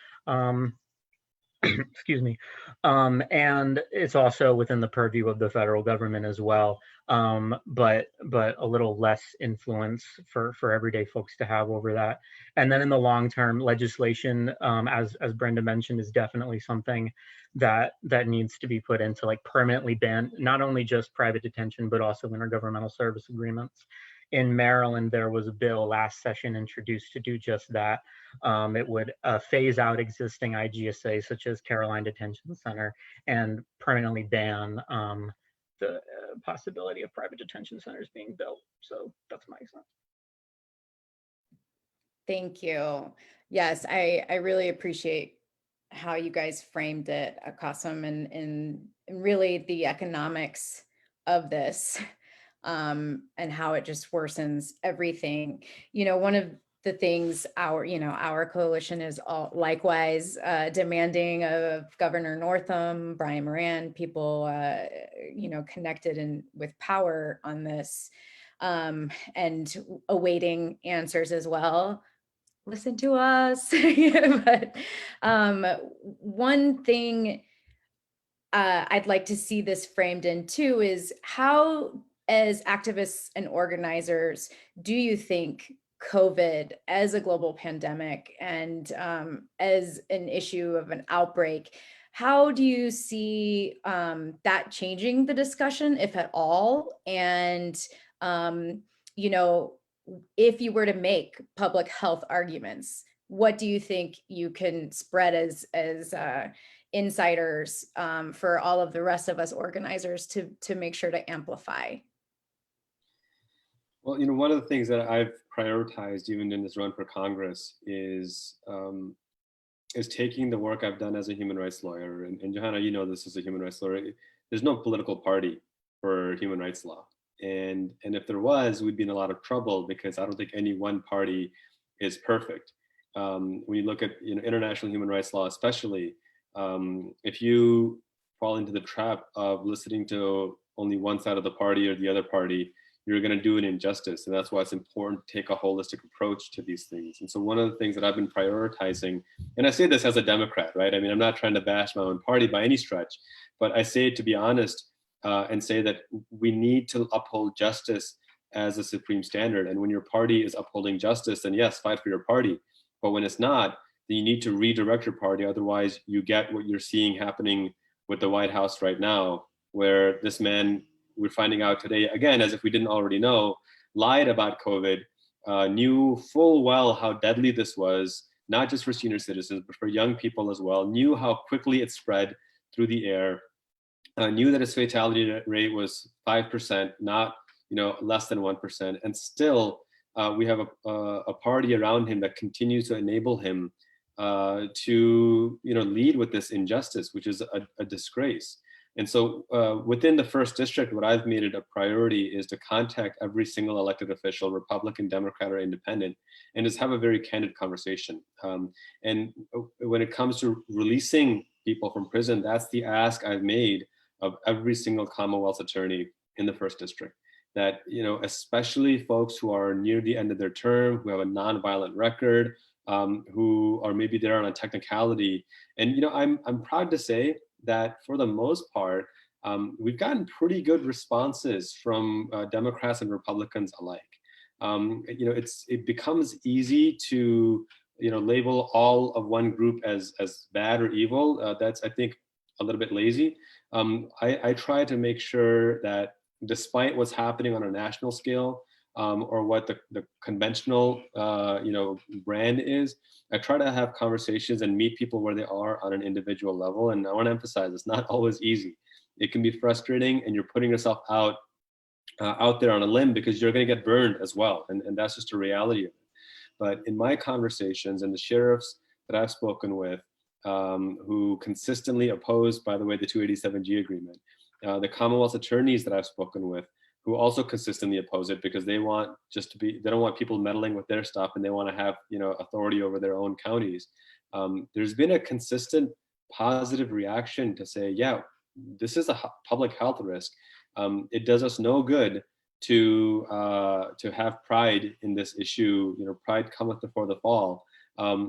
Speaker 8: Excuse me. And it's also within the purview of the federal government as well, but a little less influence for everyday folks to have over that. And then in the long term, legislation, as Brenda mentioned, is definitely something that needs to be put into like permanently ban not only just private detention, but also intergovernmental service agreements. In Maryland, there was a bill last session introduced to do just that. It would phase out existing IGSA, such as Caroline Detention Center, and permanently ban the possibility of private detention centers being built. So that's my sense.
Speaker 2: Thank you. Yes, I really appreciate how you guys framed it, Qasim, and really the economics of this. And how it just worsens everything. You know, one of the things our coalition is all likewise demanding of Governor Northam, Brian Moran, people, connected with power on this, and awaiting answers as well. Listen to us. But one thing I'd like to see this framed in too is how, as activists and organizers, do you think COVID as a global pandemic and as an issue of an outbreak, how do you see that changing the discussion, if at all? And, if you were to make public health arguments, what do you think you can spread as insiders for all of the rest of us organizers to make sure to amplify?
Speaker 6: Well, one of the things that I've prioritized even in this run for Congress is taking the work I've done as a human rights lawyer. And Johanna, this as a human rights lawyer, there's no political party for human rights law. And if there was, we'd be in a lot of trouble because I don't think any one party is perfect. When you look at international human rights law, especially, if you fall into the trap of listening to only one side of the party or the other party, you're going to do an injustice. And that's why it's important to take a holistic approach to these things. And so one of the things that I've been prioritizing, and I say this as a Democrat, right? I mean, I'm not trying to bash my own party by any stretch, but I say it to be honest and say that we need to uphold justice as a supreme standard. And when your party is upholding justice, then yes, fight for your party. But when it's not, then you need to redirect your party. Otherwise, you get what you're seeing happening with the White House right now, where this man, we're finding out today, again, as if we didn't already know, lied about COVID, knew full well how deadly this was, not just for senior citizens, but for young people as well, knew how quickly it spread through the air, knew that his fatality rate was 5%, not less than 1%, and still we have a party around him that continues to enable him to lead with this injustice, which is a disgrace. And so within the first district, what I've made it a priority is to contact every single elected official, Republican, Democrat, or independent, and just have a very candid conversation. And when it comes to releasing people from prison, that's the ask I've made of every single Commonwealth attorney in the first district. That, especially folks who are near the end of their term, who have a nonviolent record, who are maybe there on a technicality. And, I'm proud to say that for the most part, we've gotten pretty good responses from Democrats and Republicans alike. It becomes easy to, label all of one group as bad or evil. That's, I think, a little bit lazy. I try to make sure that despite what's happening on a national scale, or what the conventional brand is, I try to have conversations and meet people where they are on an individual level. And I want to emphasize, it's not always easy. It can be frustrating, and you're putting yourself out there on a limb because you're going to get burned as well. And that's just a reality of it. But in my conversations and the sheriffs that I've spoken with, who consistently oppose, by the way, the 287G agreement, the Commonwealth attorneys that I've spoken with, who also consistently oppose it because they don't want people meddling with their stuff, and they want to have, authority over their own counties. There's been a consistent positive reaction to say, yeah, this is a public health risk. It does us no good to have pride in this issue. Pride cometh before the fall.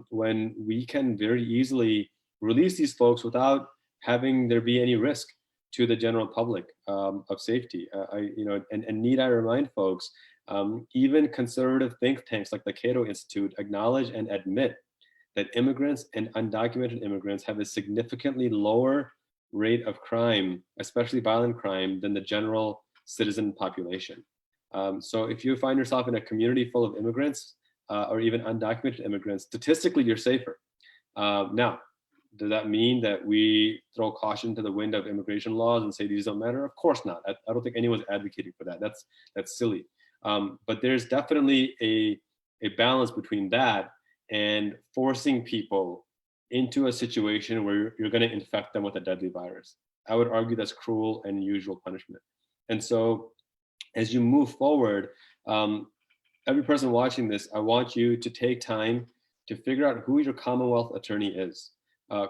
Speaker 6: When we can very easily release these folks without having there be any risk to the general public of safety. And need I remind folks, even conservative think tanks like the Cato Institute acknowledge and admit that immigrants and undocumented immigrants have a significantly lower rate of crime, especially violent crime, than the general citizen population. So if you find yourself in a community full of immigrants or even undocumented immigrants, statistically you're safer. Now, does that mean that we throw caution to the wind of immigration laws and say these don't matter? Of course not. I don't think anyone's advocating for that. That's silly. But there's definitely a balance between that and forcing people into a situation where you're going to infect them with a deadly virus. I would argue that's cruel and unusual punishment. And so as you move forward, every person watching this, I want you to take time to figure out who your Commonwealth attorney is.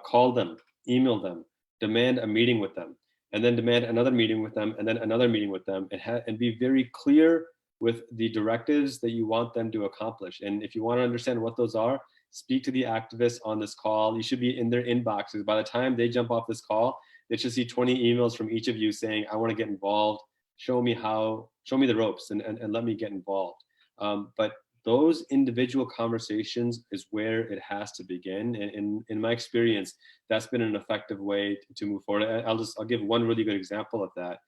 Speaker 6: Call them, email them, demand a meeting with them, and then demand another meeting with them, and then another meeting with them, and be very clear with the directives that you want them to accomplish. And if you want to understand what those are, speak to the activists on this call. You should be in their inboxes. By the time they jump off this call, they should see 20 emails from each of you saying, I want to get involved, show me the ropes, and let me get involved. But those individual conversations is where it has to begin. And in my experience, that's been an effective way to move forward. I'll give one really good example of that.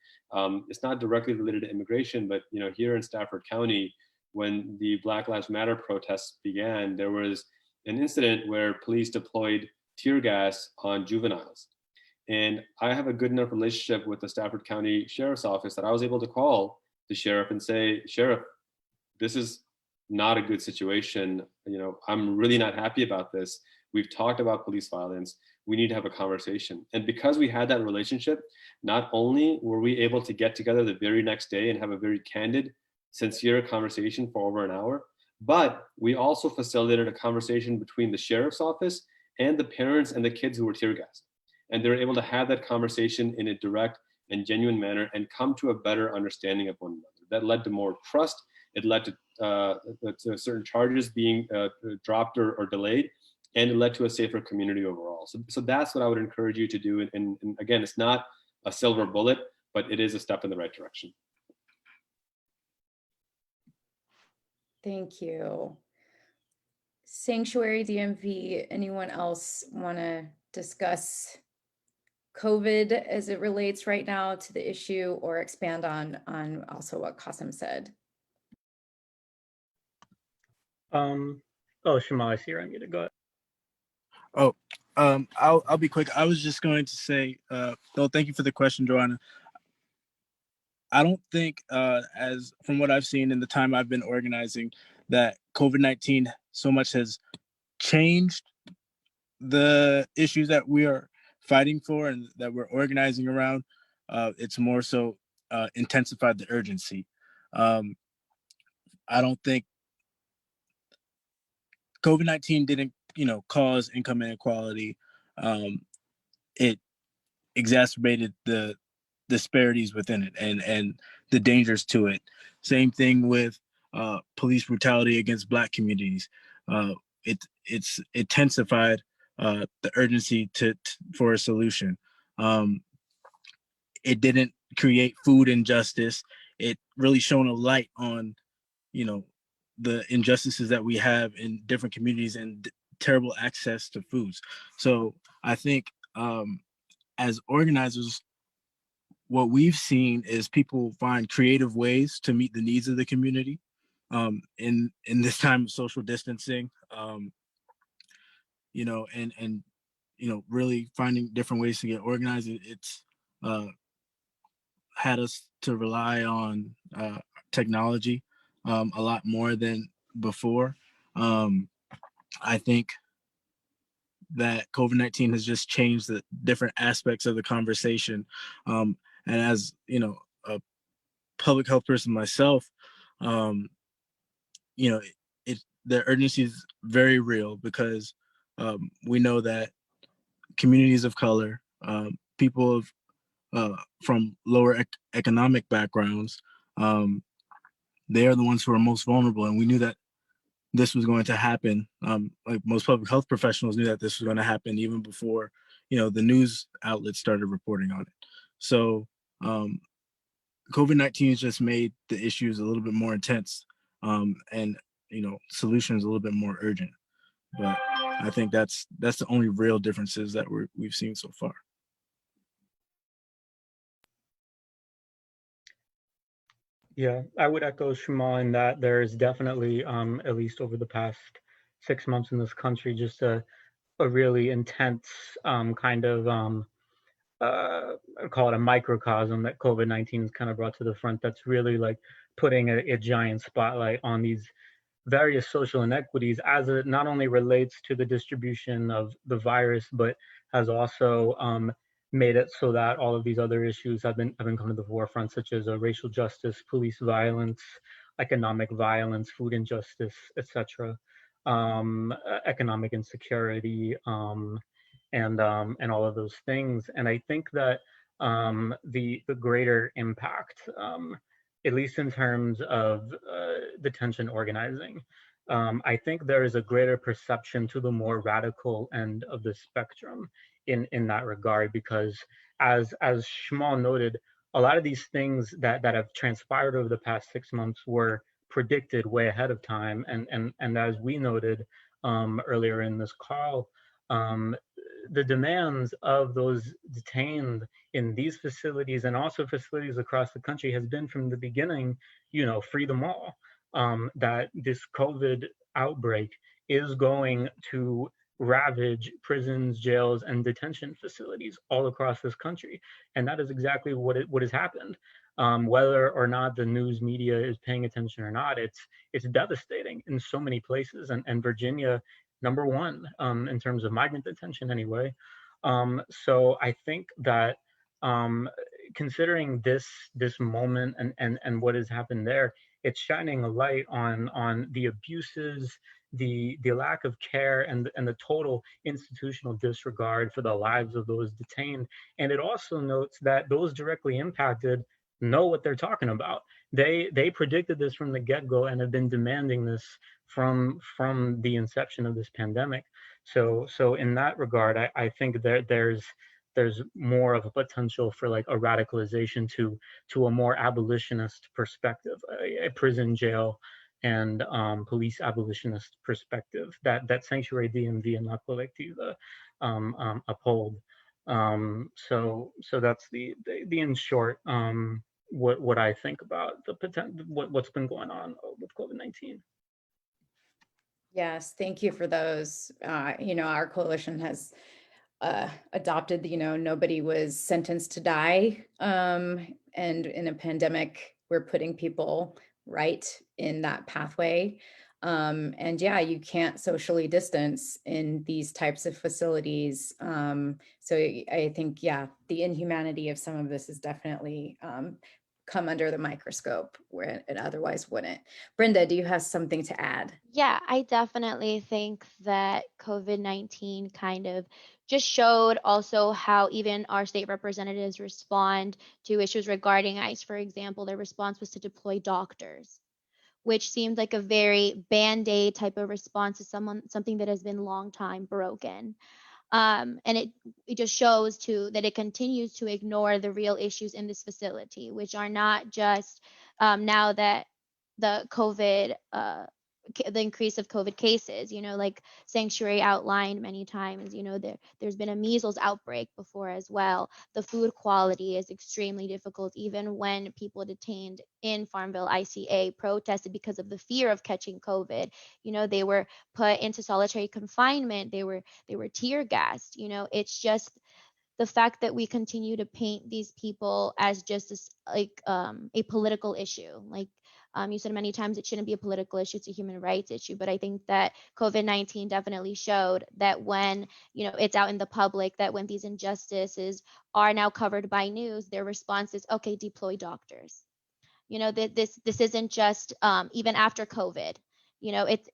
Speaker 6: It's not directly related to immigration, but here in Stafford County, when the Black Lives Matter protests began, there was an incident where police deployed tear gas on juveniles. And I have a good enough relationship with the Stafford County Sheriff's Office that I was able to call the sheriff and say, Sheriff, this is not a good situation. I'm really not happy about this. We've talked about police violence. We need to have a conversation. And because we had that relationship, not only were we able to get together the very next day and have a very candid, sincere conversation for over an hour, but we also facilitated a conversation between the sheriff's office and the parents and the kids who were tear gassed. And they were able to have that conversation in a direct and genuine manner and come to a better understanding of one another. That led to more trust. It led to certain charges being dropped or delayed, and it led to a safer community overall. So that's what I would encourage you to do. And again, it's not a silver bullet, but it is a step in the right direction.
Speaker 2: Thank you. Sanctuary DMV, anyone else want to discuss COVID as it relates right now to the issue, or expand on also what Qasim said?
Speaker 8: Oh, Shamal, I see you're unmuted. Go ahead.
Speaker 7: Oh, I'll be quick. I was just going to say, thank you for the question, Joanna. I don't think, as from what I've seen in the time I've been organizing, that COVID-19 so much has changed the issues that we are fighting for and that we're organizing around. It's more so intensified the urgency. I don't think COVID-19 didn't, cause income inequality. It exacerbated the disparities within it and the dangers to it. Same thing with police brutality against Black communities. It's intensified the urgency for a solution. It didn't create food injustice. It really shone a light on, the injustices that we have in different communities and terrible access to foods. So I think as organizers, what we've seen is people find creative ways to meet the needs of the community in this time of social distancing, and really finding different ways to get organized. It's had us to rely on technology a lot more than before. I think that COVID-19 has just changed the different aspects of the conversation. And as a public health person myself, you know, the urgency is very real because we know that communities of color, people of from lower economic backgrounds, they are the ones who are most vulnerable, and we knew that this was going to happen. Like most public health professionals knew that this was going to happen even before, the news outlets started reporting on it. So COVID-19 has just made the issues a little bit more intense, and solutions a little bit more urgent. But I think that's the only real differences that we've seen so far.
Speaker 8: Yeah, I would echo Shima in that there is definitely, at least over the past 6 months in this country, just a really intense kind of I call it a microcosm that COVID-19 has kind of brought to the front. That's really like putting a giant spotlight on these various social inequities as it not only relates to the distribution of the virus, but has also made it so that all of these other issues have been coming to the forefront, such as racial justice, police violence, economic violence, food injustice, etc., economic insecurity, and all of those things. And I think that the greater impact, at least in terms of detention organizing, I think there is a greater perception to the more radical end of the spectrum in that regard, because as Shmal noted, a lot of these things that have transpired over the past 6 months were predicted way ahead of time, and as we noted earlier in this call, the demands of those detained in these facilities and also facilities across the country has been from the beginning, free them all. That this COVID outbreak is going to ravage prisons, jails, and detention facilities all across this country, and that is exactly what has happened. Whether or not the news media is paying attention or not, it's devastating in so many places, and Virginia, number one in terms of migrant detention anyway. So I think that considering this moment and what has happened there, it's shining a light on the abuses, the lack of care, and the total institutional disregard for the lives of those detained. And it also notes that those directly impacted know what they're talking about. They predicted this from the get-go and have been demanding this from the inception of this pandemic. So in that regard, I think that there's more of a potential for like a radicalization to a more abolitionist perspective, a prison, jail, and police abolitionist perspective that Sanctuary DMV and LaColectiva uphold. So that's the in short what I think about the potential, what's been going on with COVID-19.
Speaker 2: Yes, thank you for those. Our coalition has adopted, nobody was sentenced to die. And in a pandemic, we're putting people right in that pathway. And yeah, you can't socially distance in these types of facilities. So I think, yeah, the inhumanity of some of this is definitely come under the microscope where it otherwise wouldn't. Brenda, do you have something to add?
Speaker 9: Yeah, I definitely think that COVID-19 kind of just showed also how even our state representatives respond to issues regarding ICE. For example, their response was to deploy doctors, which seemed like a very band-aid type of response to something that has been long time broken. And it just shows too that it continues to ignore the real issues in this facility, which are not just now that the COVID, the increase of COVID cases, like Sanctuary outlined many times, there's been a measles outbreak before as well. The food quality is extremely difficult, even when people detained in Farmville ICA protested because of the fear of catching COVID. They were put into solitary confinement. They were tear gassed. It's just the fact that we continue to paint these people as just this, like a political issue. Like you said many times, it shouldn't be a political issue, it's a human rights issue. But I think that COVID-19 definitely showed that when it's out in the public, that when these injustices are now covered by news, their response is, okay, deploy doctors. That this isn't just even after COVID. It's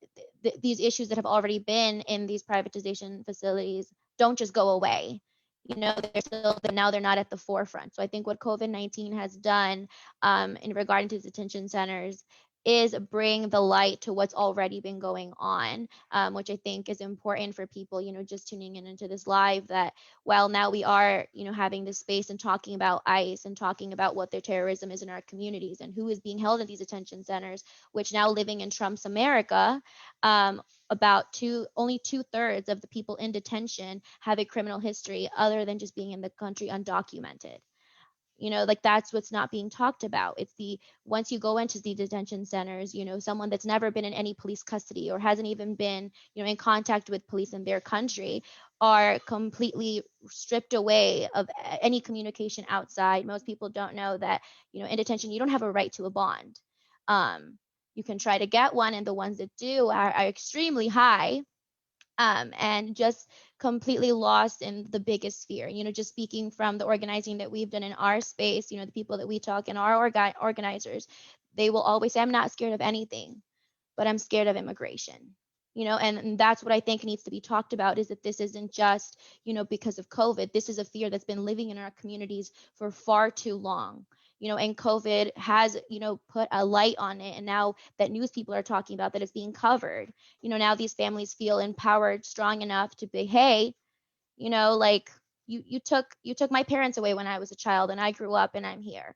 Speaker 9: these issues that have already been in these privatization facilities don't just go away. They're still, now they're not at the forefront. So I think what COVID-19 has done in regard to detention centers is bring the light to what's already been going on, which I think is important for people, just tuning in into this live, that while now we are, having this space and talking about ICE and talking about what their terrorism is in our communities and who is being held in these detention centers, which now living in Trump's America, only 2/3 of the people in detention have a criminal history other than just being in the country undocumented. Like that's what's not being talked about. It's once you go into the detention centers, someone that's never been in any police custody or hasn't even been, in contact with police in their country are completely stripped away of any communication outside. Most people don't know that, in detention, you don't have a right to a bond. You can try to get one, and the ones that do are extremely high. And just completely lost in the biggest fear. Just speaking from the organizing that we've done in our space, the people that we talk and our organizers, they will always say, I'm not scared of anything, but I'm scared of immigration. And that's what I think needs to be talked about, is that this isn't just, because of COVID. This is a fear that's been living in our communities for far too long. And COVID has, put a light on it. And now that news people are talking about that it's being covered, now these families feel empowered, strong enough to be, hey, like you took my parents away when I was a child and I grew up and I'm here.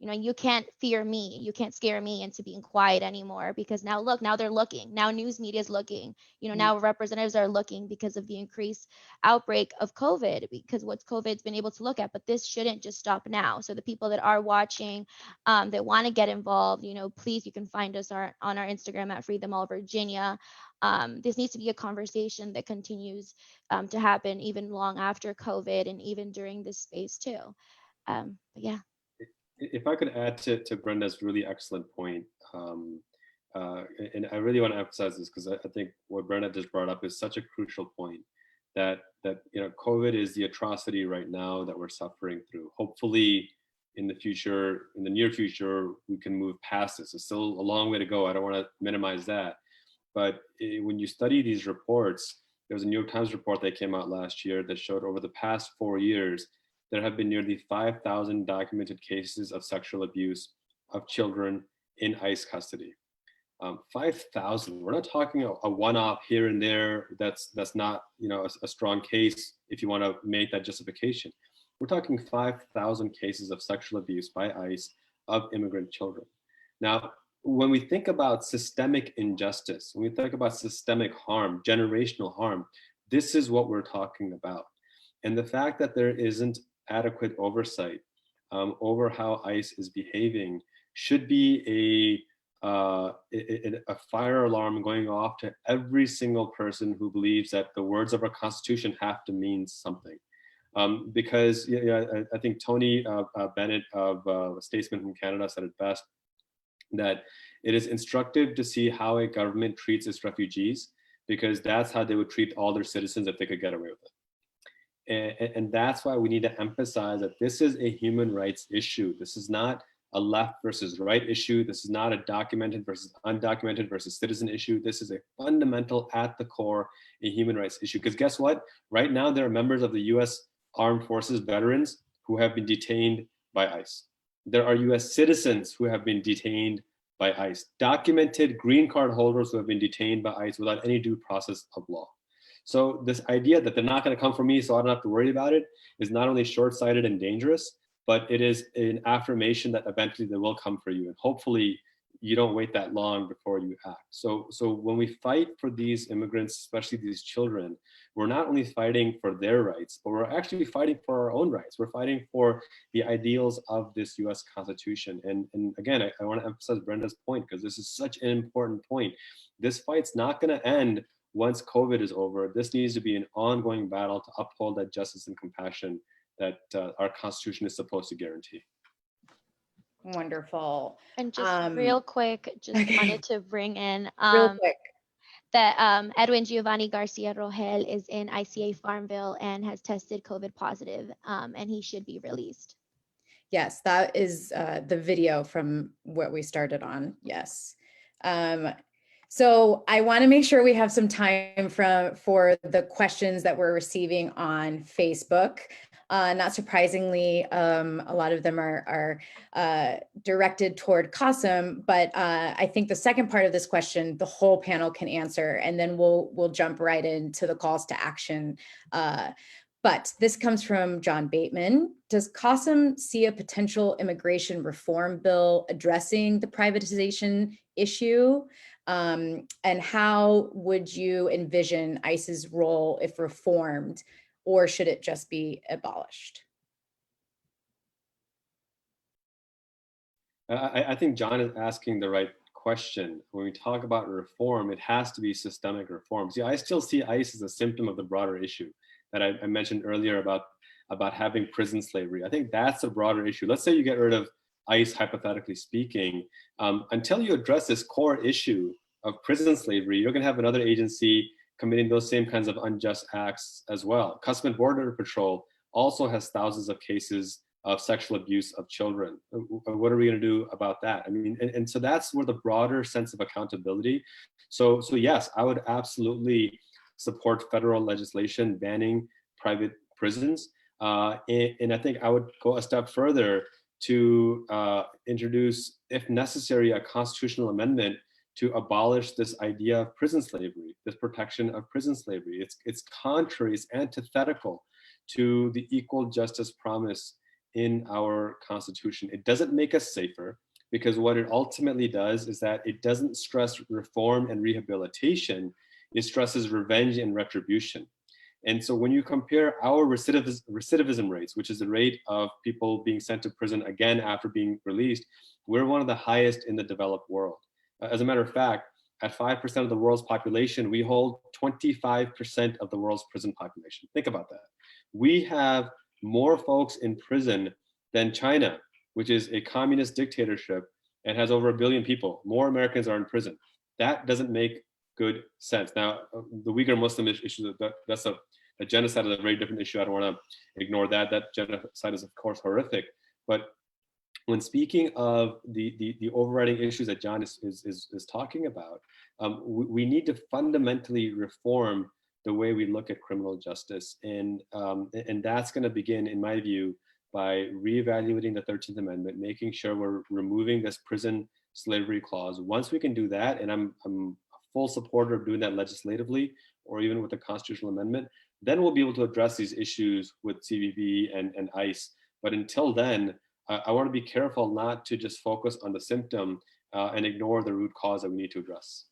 Speaker 9: You can't fear me. You can't scare me into being quiet anymore, because now look, now they're looking. Now news media is looking. Now representatives are looking because of the increased outbreak of COVID, because what's COVID's been able to look at. But this shouldn't just stop now. So the people that are watching, that want to get involved, please, you can find us on our Instagram at FreeThemAll Virginia. This needs to be a conversation that continues to happen even long after COVID and even during this space too. But yeah.
Speaker 6: If I could add to Brenda's really excellent point, and I really want to emphasize this because I think what Brenda just brought up is such a crucial point, that COVID is the atrocity right now that we're suffering through. Hopefully, in the near future, we can move past this. It's still a long way to go. I don't want to minimize that, but when you study these reports, there was a New York Times report that came out last year that showed over the past 4 years, there have been nearly 5,000 documented cases of sexual abuse of children in ICE custody. 5,000. We're not talking a one-off here and there. That's not a strong case if you want to make that justification. We're talking 5,000 cases of sexual abuse by ICE of immigrant children. Now, when we think about systemic injustice, when we think about systemic harm, generational harm, this is what we're talking about. And the fact that there isn't adequate oversight over how ICE is behaving should be a fire alarm going off to every single person who believes that the words of our Constitution have to mean something. Because I think Tony Bennett of a statesman from Canada said it best, that it is instructive to see how a government treats its refugees, because that's how they would treat all their citizens if they could get away with it. And that's why we need to emphasize that this is a human rights issue. This is not a left versus right issue. This is not a documented versus undocumented versus citizen issue. This is a fundamental, at the core, a human rights issue. Because guess what? Right now, there are members of the US Armed Forces veterans who have been detained by ICE. There are US citizens who have been detained by ICE. Documented green card holders who have been detained by ICE without any due process of law. So this idea that they're not going to come for me, so I don't have to worry about it, is not only short-sighted and dangerous, but it is an affirmation that eventually they will come for you. And hopefully you don't wait that long before you act. So when we fight for these immigrants, especially these children, we're not only fighting for their rights, but we're actually fighting for our own rights. We're fighting for the ideals of this US Constitution. And again, I want to emphasize Brenda's point, because this is such an important point. This fight's not going to end once COVID is over. This needs to be an ongoing battle to uphold that justice and compassion that our Constitution is supposed to guarantee.
Speaker 2: Wonderful.
Speaker 9: And just real quick, just
Speaker 2: okay.
Speaker 9: wanted to bring in
Speaker 2: Real quick.
Speaker 9: that Edwin Giovanni Garcia Rogel is in ICA Farmville and has tested COVID positive, and he should be released.
Speaker 2: Yes, that is the video from what we started on. Yes. So I want to make sure we have some time for the questions that we're receiving on Facebook. Not surprisingly, a lot of them are directed toward Qasim, but I think the second part of this question, the whole panel can answer, and then we'll jump right into the calls to action. But this comes from John Bateman. Does Qasim see a potential immigration reform bill addressing the privatization issue? And how would you envision ICE's role if reformed? Or should it just be abolished?
Speaker 6: I think John is asking the right question. When we talk about reform, it has to be systemic reform. See, I still see ICE as a symptom of the broader issue that I mentioned earlier about having prison slavery. I think that's a broader issue. Let's say you get rid of ICE, hypothetically speaking. Until you address this core issue of prison slavery, you're going to have another agency committing those same kinds of unjust acts as well. Customs and Border Patrol also has thousands of cases of sexual abuse of children. What are we going to do about that? I mean, and so that's where the broader sense of accountability. So yes, I would absolutely support federal legislation banning private prisons. And I think I would go a step further to introduce, if necessary, a constitutional amendment to abolish this idea of prison slavery, this protection of prison slavery. It's contrary, it's antithetical to the equal justice promise in our Constitution. It doesn't make us safer, because what it ultimately does is that it doesn't stress reform and rehabilitation, it stresses revenge and retribution. And so when you compare our recidivism rates, which is the rate of people being sent to prison again after being released, we're one of the highest in the developed world. As a matter of fact, at 5% of the world's population, we hold 25% of the world's prison population. Think about that. We have more folks in prison than China, which is a communist dictatorship and has over 1 billion people. More Americans are in prison. That doesn't make good sense. Now, the Uyghur Muslim issue, that's a genocide is a very different issue. I don't want to ignore that. That genocide is, of course, horrific. But when speaking of the overriding issues that John is talking about, we need to fundamentally reform the way we look at criminal justice. And that's going to begin, in my view, by reevaluating the 13th Amendment, making sure we're removing this prison slavery clause. Once we can do that, and I'm a full supporter of doing that legislatively or even with a constitutional amendment, then we'll be able to address these issues with CBP and ICE. But until then, I want to be careful not to just focus on the symptom and ignore the root cause that we need to address.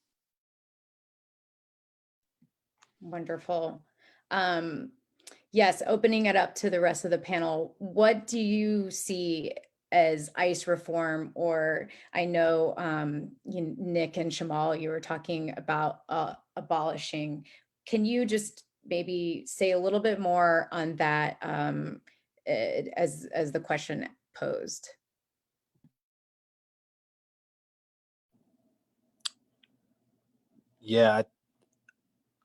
Speaker 2: Wonderful. Yes, opening it up to the rest of the panel, what do you see as ICE reform, or I know Nick and Shamal, you were talking about abolishing. Can you just maybe say a little bit more on that as the question posed?
Speaker 7: Yeah,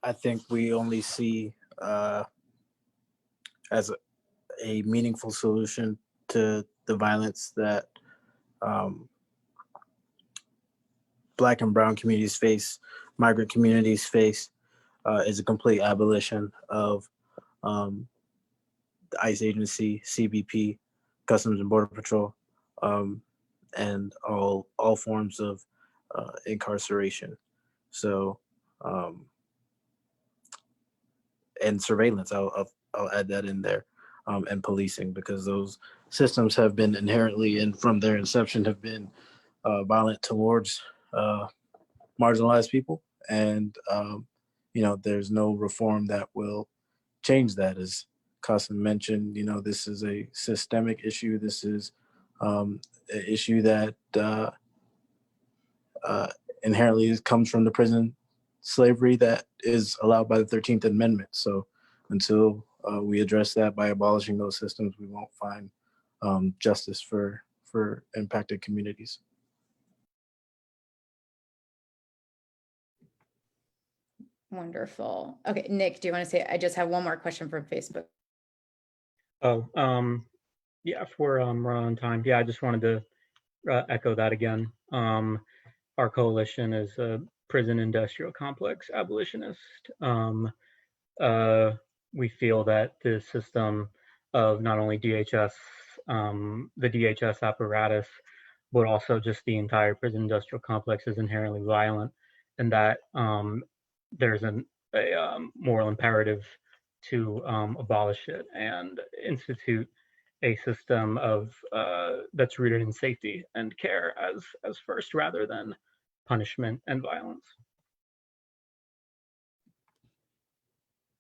Speaker 7: I think we only see as a meaningful solution to the violence that Black and brown communities face, migrant communities face, is a complete abolition of the ICE agency, CBP, Customs and Border Patrol, and all forms of incarceration. So, and surveillance, I'll add that in there, and policing, because those systems have been inherently and from their inception have been violent towards marginalized people. And, there's no reform that will change that. As Qasim mentioned, this is a systemic issue. This is an issue that inherently comes from the prison slavery that is allowed by the 13th Amendment. So until we address that by abolishing those systems, we won't find justice for impacted communities.
Speaker 2: Wonderful. Okay, Nick, do you want to say, I just have one more question from Facebook.
Speaker 8: Oh, yeah, if we're on time. Yeah, I just wanted to echo that again. Our coalition is a prison industrial complex abolitionist. We feel that the system of not only DHS, the DHS apparatus, but also just the entire prison industrial complex is inherently violent, and that there's a moral imperative to abolish it and institute a system of that's rooted in safety and care as first, rather than punishment and violence.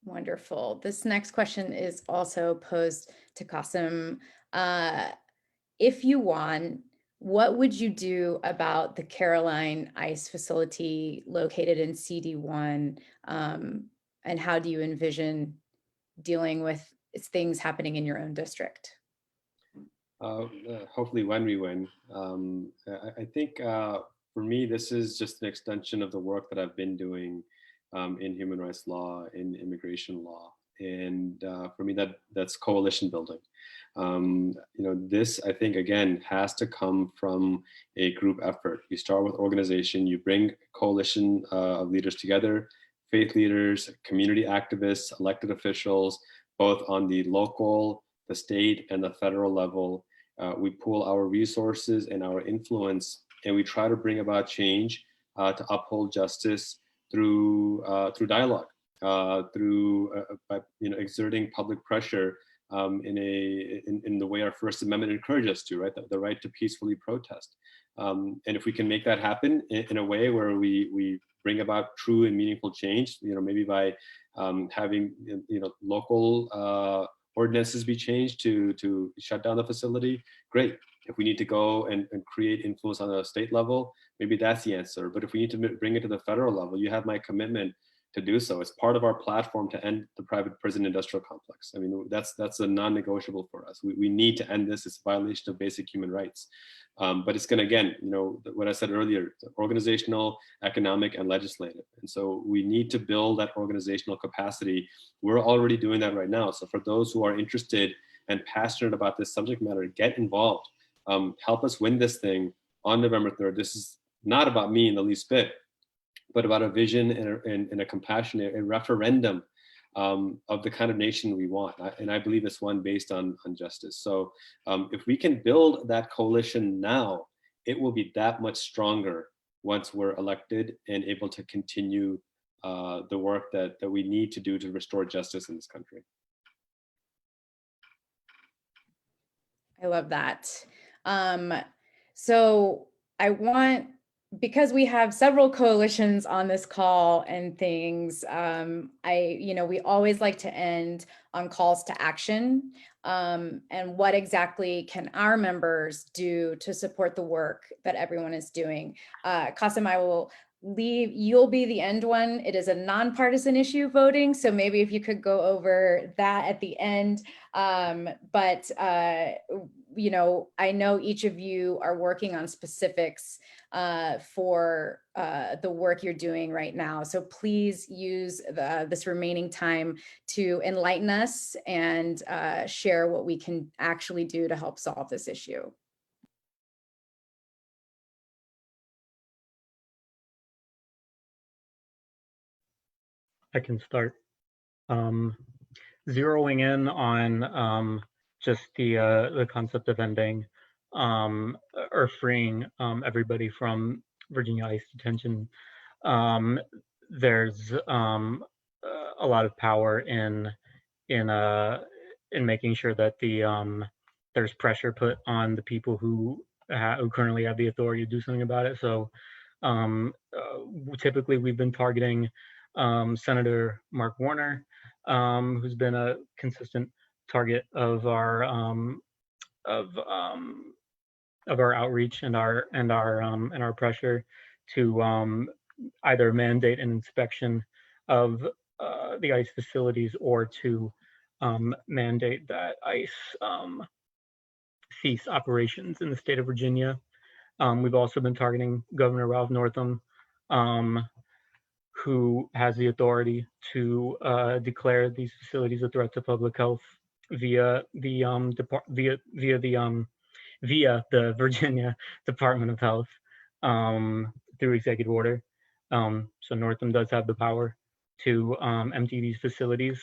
Speaker 2: Wonderful. This next question is also posed to Qasim. If you won, what would you do about the Caroline ICE facility located in CD1? And how do you envision dealing with things happening in your own district?
Speaker 6: Hopefully when we win. I think for me, this is just an extension of the work that I've been doing in human rights law, in immigration law. And for me, that's coalition building. This, I think, again, has to come from a group effort. You start with organization, you bring coalition of leaders together, faith leaders, community activists, elected officials, both on the local, the state, and the federal level. We pool our resources and our influence, and we try to bring about change to uphold justice through dialogue, through exerting public pressure in the way our First Amendment encourages us to, right? The right to peacefully protest. And if we can make that happen in a way where we bring about true and meaningful change, maybe by having local ordinances be changed to shut down the facility, great. If we need to go and create influence on a state level, maybe that's the answer. But if we need to bring it to the federal level, you have my commitment to do so. It's part of our platform to end the private prison industrial complex. I mean, that's a non-negotiable for us. We need to end this. It's a violation of basic human rights. But it's going to, again, what I said earlier, organizational, economic, and legislative. And so we need to build that organizational capacity. We're already doing that right now. So for those who are interested and passionate about this subject matter, get involved. Help us win this thing on November 3rd. This is not about me in the least bit, but about a vision and a compassionate, a referendum of the kind of nation we want. And I believe it's one based on justice. So if we can build that coalition now, it will be that much stronger once we're elected and able to continue the work that we need to do to restore justice in this country.
Speaker 2: I love that. So I want, because we have several coalitions on this call and things, we always like to end on calls to action. and what exactly can our members do to support the work that everyone is doing. Qasim, I will leave, you'll be the end one. It is a nonpartisan issue voting, so maybe if you could go over that at the end. But you know, I know each of you are working on specifics for the work you're doing right now. So please use this remaining time to enlighten us and share what we can actually do to help solve this issue.
Speaker 8: I can start. Zeroing in on just the concept of ending or freeing everybody from Virginia ICE detention. There's a lot of power in making sure that there's pressure put on the people who currently have the authority to do something about it. So typically we've been targeting Senator Mark Warner, who's been a consistent target of our outreach and our pressure to either mandate an inspection of the ICE facilities or to mandate that ICE cease operations in the state of Virginia. We've also been targeting Governor Ralph Northam, who has the authority to declare these facilities a threat to public health via the Virginia Department of Health through executive order. So Northam does have the power to empty these facilities.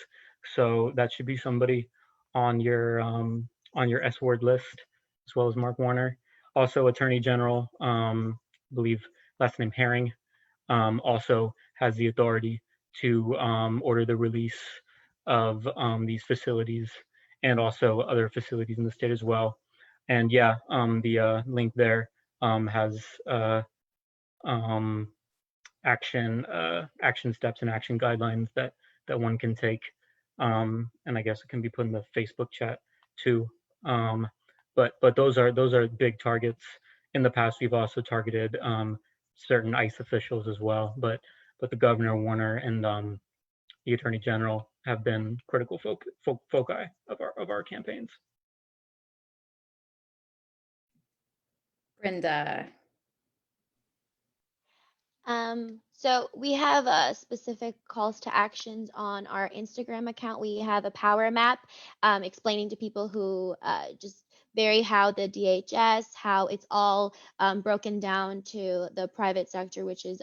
Speaker 8: So that should be somebody on your S-word list, as well as Mark Warner. Also, Attorney General, I believe last name Herring, also has the authority to order the release of these facilities and also other facilities in the state as well. And yeah, the link there has action steps and action guidelines that one can take. And I guess it can be put in the Facebook chat too. But those are big targets. In the past, we've also targeted certain ICE officials as well. But the Governor, Warner, and the Attorney General have been critical foci of our campaigns.
Speaker 2: Brenda.
Speaker 9: So we have specific calls to actions on our Instagram account. We have a power map explaining to people who just vary how the DHS, how it's all broken down to the private sector, which is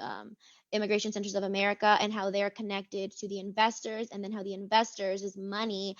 Speaker 9: Immigration Centers of America, and how they're connected to the investors, and then how the investors' money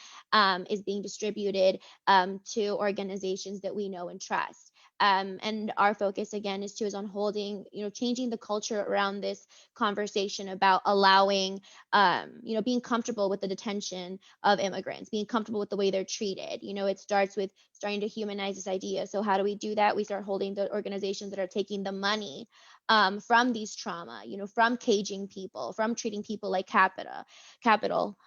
Speaker 9: is being distributed to organizations that we know and trust. And our focus again is on holding, changing the culture around this conversation about allowing, being comfortable with the detention of immigrants, being comfortable with the way they're treated. It starts with starting to humanize this idea. So how do we do that? We start holding the organizations that are taking the money from these trauma, from caging people, from treating people like capital.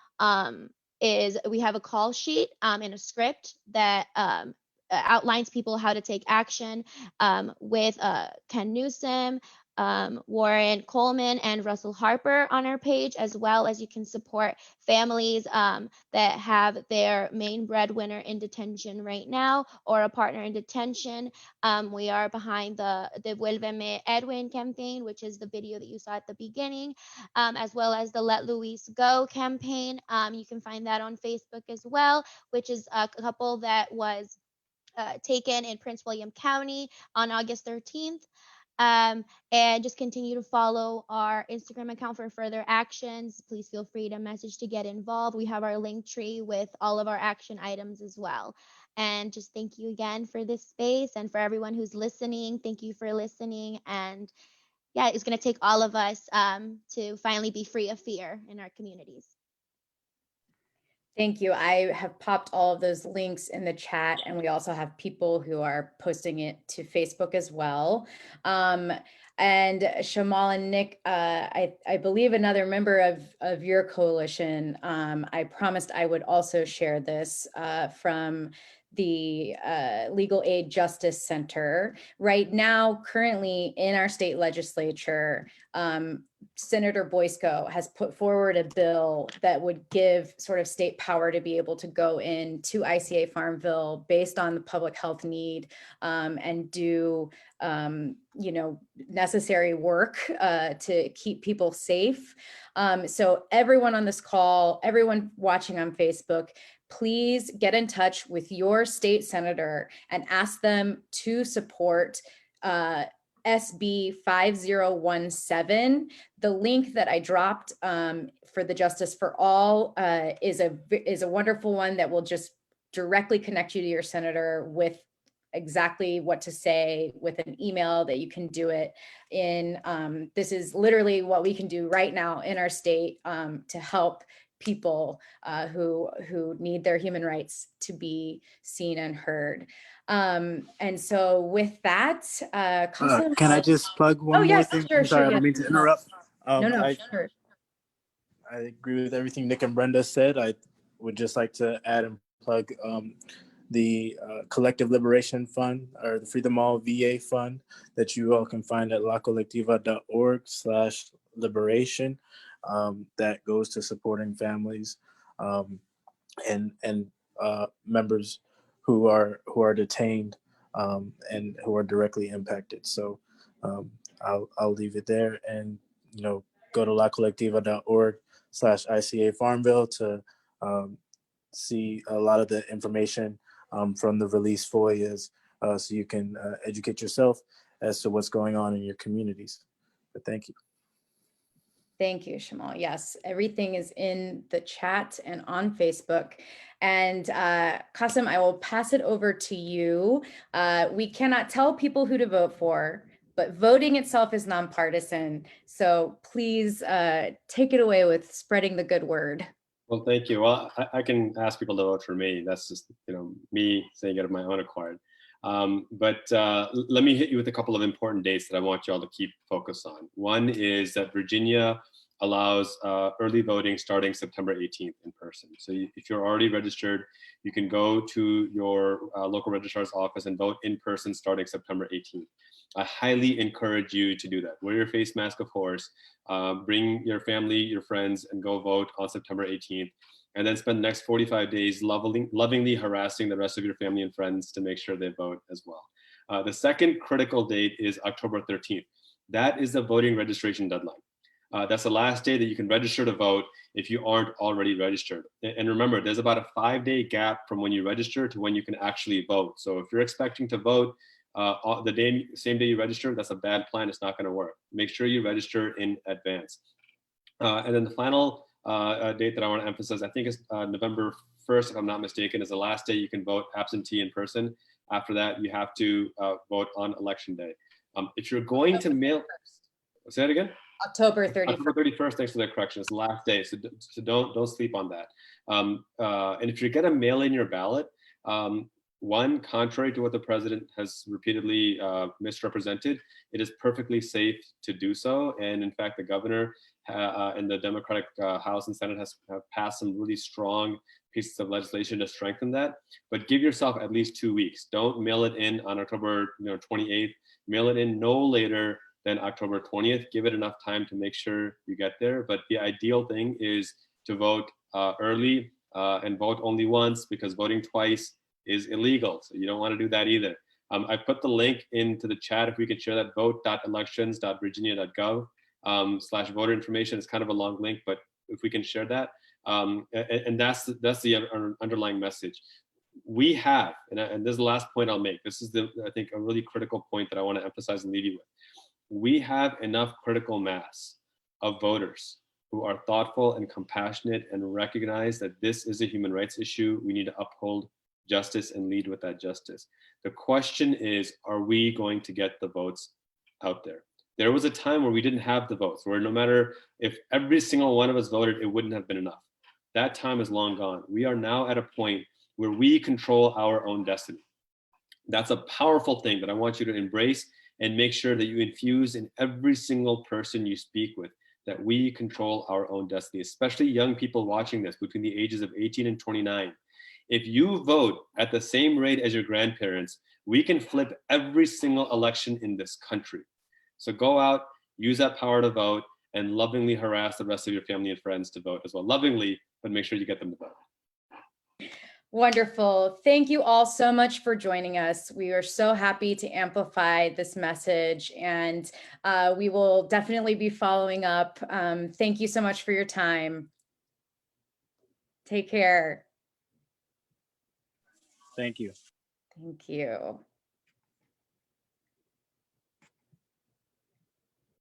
Speaker 9: Is we have a call sheet and a script that outlines people how to take action with Ken Newsom, Warren Coleman, and Russell Harper on our page, as well as you can support families that have their main breadwinner in detention right now or a partner in detention. We are behind the Devuélveme Edwin campaign, which is the video that you saw at the beginning, as well as the Let Luis Go campaign. You can find that on Facebook as well, which is a couple that was taken in Prince William County on August 13th. And just continue to follow our Instagram account for further actions. Please feel free to message to get involved. We have our link tree with all of our action items as well. And just thank you again for this space, and for everyone who's listening. Thank you for listening. And yeah, it's going to take all of us to finally be free of fear in our communities.
Speaker 2: Thank you. I have popped all of those links in the chat, and we also have people who are posting it to Facebook as well. And Shamal and Nick, I believe another member of your coalition, I promised I would also share this from the Legal Aid Justice Center. Right now, currently in our state legislature, Senator Boysko has put forward a bill that would give sort of state power to be able to go into ICA Farmville based on the public health need and do necessary work to keep people safe. So everyone on this call, everyone watching on Facebook, please get in touch with your state senator and ask them to support SB 5017. The link that I dropped for the Justice for All is a wonderful one that will just directly connect you to your senator with exactly what to say with an email that you can do it in. This is literally what we can do right now in our state to help people who need their human rights to be seen and heard. And so with that, Qasim,
Speaker 7: can I just plug one more thing?
Speaker 2: Sure,
Speaker 7: I'm sorry, I
Speaker 2: yeah.
Speaker 7: don't mean to interrupt.
Speaker 2: Sure.
Speaker 7: I agree with everything Nick and Brenda said. I would just like to add and plug the Collective Liberation Fund, or the FreeThemAll VA Fund, that you all can find at LaColectiva.org/liberation. That goes to supporting families and members who are detained and who are directly impacted. So I'll leave it there, and go to LaColectiva.org/ICA Farmville to see a lot of the information from the release FOIAs, so you can educate yourself as to what's going on in your communities. But thank you.
Speaker 2: Thank you, Shamal. Yes, everything is in the chat and on Facebook. And Qasim, I will pass it over to you. We cannot tell people who to vote for, but voting itself is nonpartisan. So please take it away with spreading the good word.
Speaker 6: Well, thank you. Well, I can ask people to vote for me. That's just me saying it of my own accord. But let me hit you with a couple of important dates that I want you all to keep focus on. One is that Virginia allows early voting starting September 18th in person. So if you're already registered, you can go to your local registrar's office and vote in person starting September 18th. I highly encourage you to do that. Wear your face mask, of course. Bring your family, your friends, and go vote on September 18th. And then spend the next 45 days lovingly harassing the rest of your family and friends to make sure they vote as well. The second critical date is October 13th. That is the voting registration deadline. That's the last day that you can register to vote if you aren't already registered. And remember, there's about a 5-day gap from when you register to when you can actually vote. So if you're expecting to vote same day you register, that's a bad plan. It's not going to work. Make sure you register in advance. And then the final date that I want to emphasize, I think is November 1st, if I'm not mistaken, is the last day you can vote absentee in person. After that, you have to vote on election day. If you're going to mail, say that again?
Speaker 2: October 31st.
Speaker 6: October 31st, thanks for that correction. It's the last day, so don't sleep on that. And if you're going to mail in your ballot, one, contrary to what the president has repeatedly misrepresented, it is perfectly safe to do so. And in fact, the governor and the Democratic House and Senate have passed some really strong pieces of legislation to strengthen that. But give yourself at least 2 weeks. Don't mail it in on October 28th. Mail it in no later than October 20th. Give it enough time to make sure you get there. But the ideal thing is to vote early and vote only once, because voting twice is illegal. So you don't want to do that either. I put the link into the chat. If we could share that, vote.elections.virginia.gov/voter information. It's kind of a long link, but if we can share that. And that's the underlying message. We have, and this is the last point I'll make. This is I think a really critical point that I want to emphasize and leave you with. We have enough critical mass of voters who are thoughtful and compassionate and recognize that this is a human rights issue. We need to uphold justice and lead with that justice. The question is, are we going to get the votes out there? There was a time where we didn't have the votes, where no matter if every single one of us voted, it wouldn't have been enough. That time is long gone. We are now at a point where we control our own destiny. That's a powerful thing that I want you to embrace and make sure that you infuse in every single person you speak with, that we control our own destiny, especially young people watching this between the ages of 18 and 29. If you vote at the same rate as your grandparents, we can flip every single election in this country. So go out, use that power to vote, and lovingly harass the rest of your family and friends to vote as well. Lovingly, but make sure you get them to vote.
Speaker 2: Wonderful. Thank you all so much for joining us. We are so happy to amplify this message, and we will definitely be following up. Thank you so much for your time. Take care.
Speaker 7: Thank you.
Speaker 2: Thank you.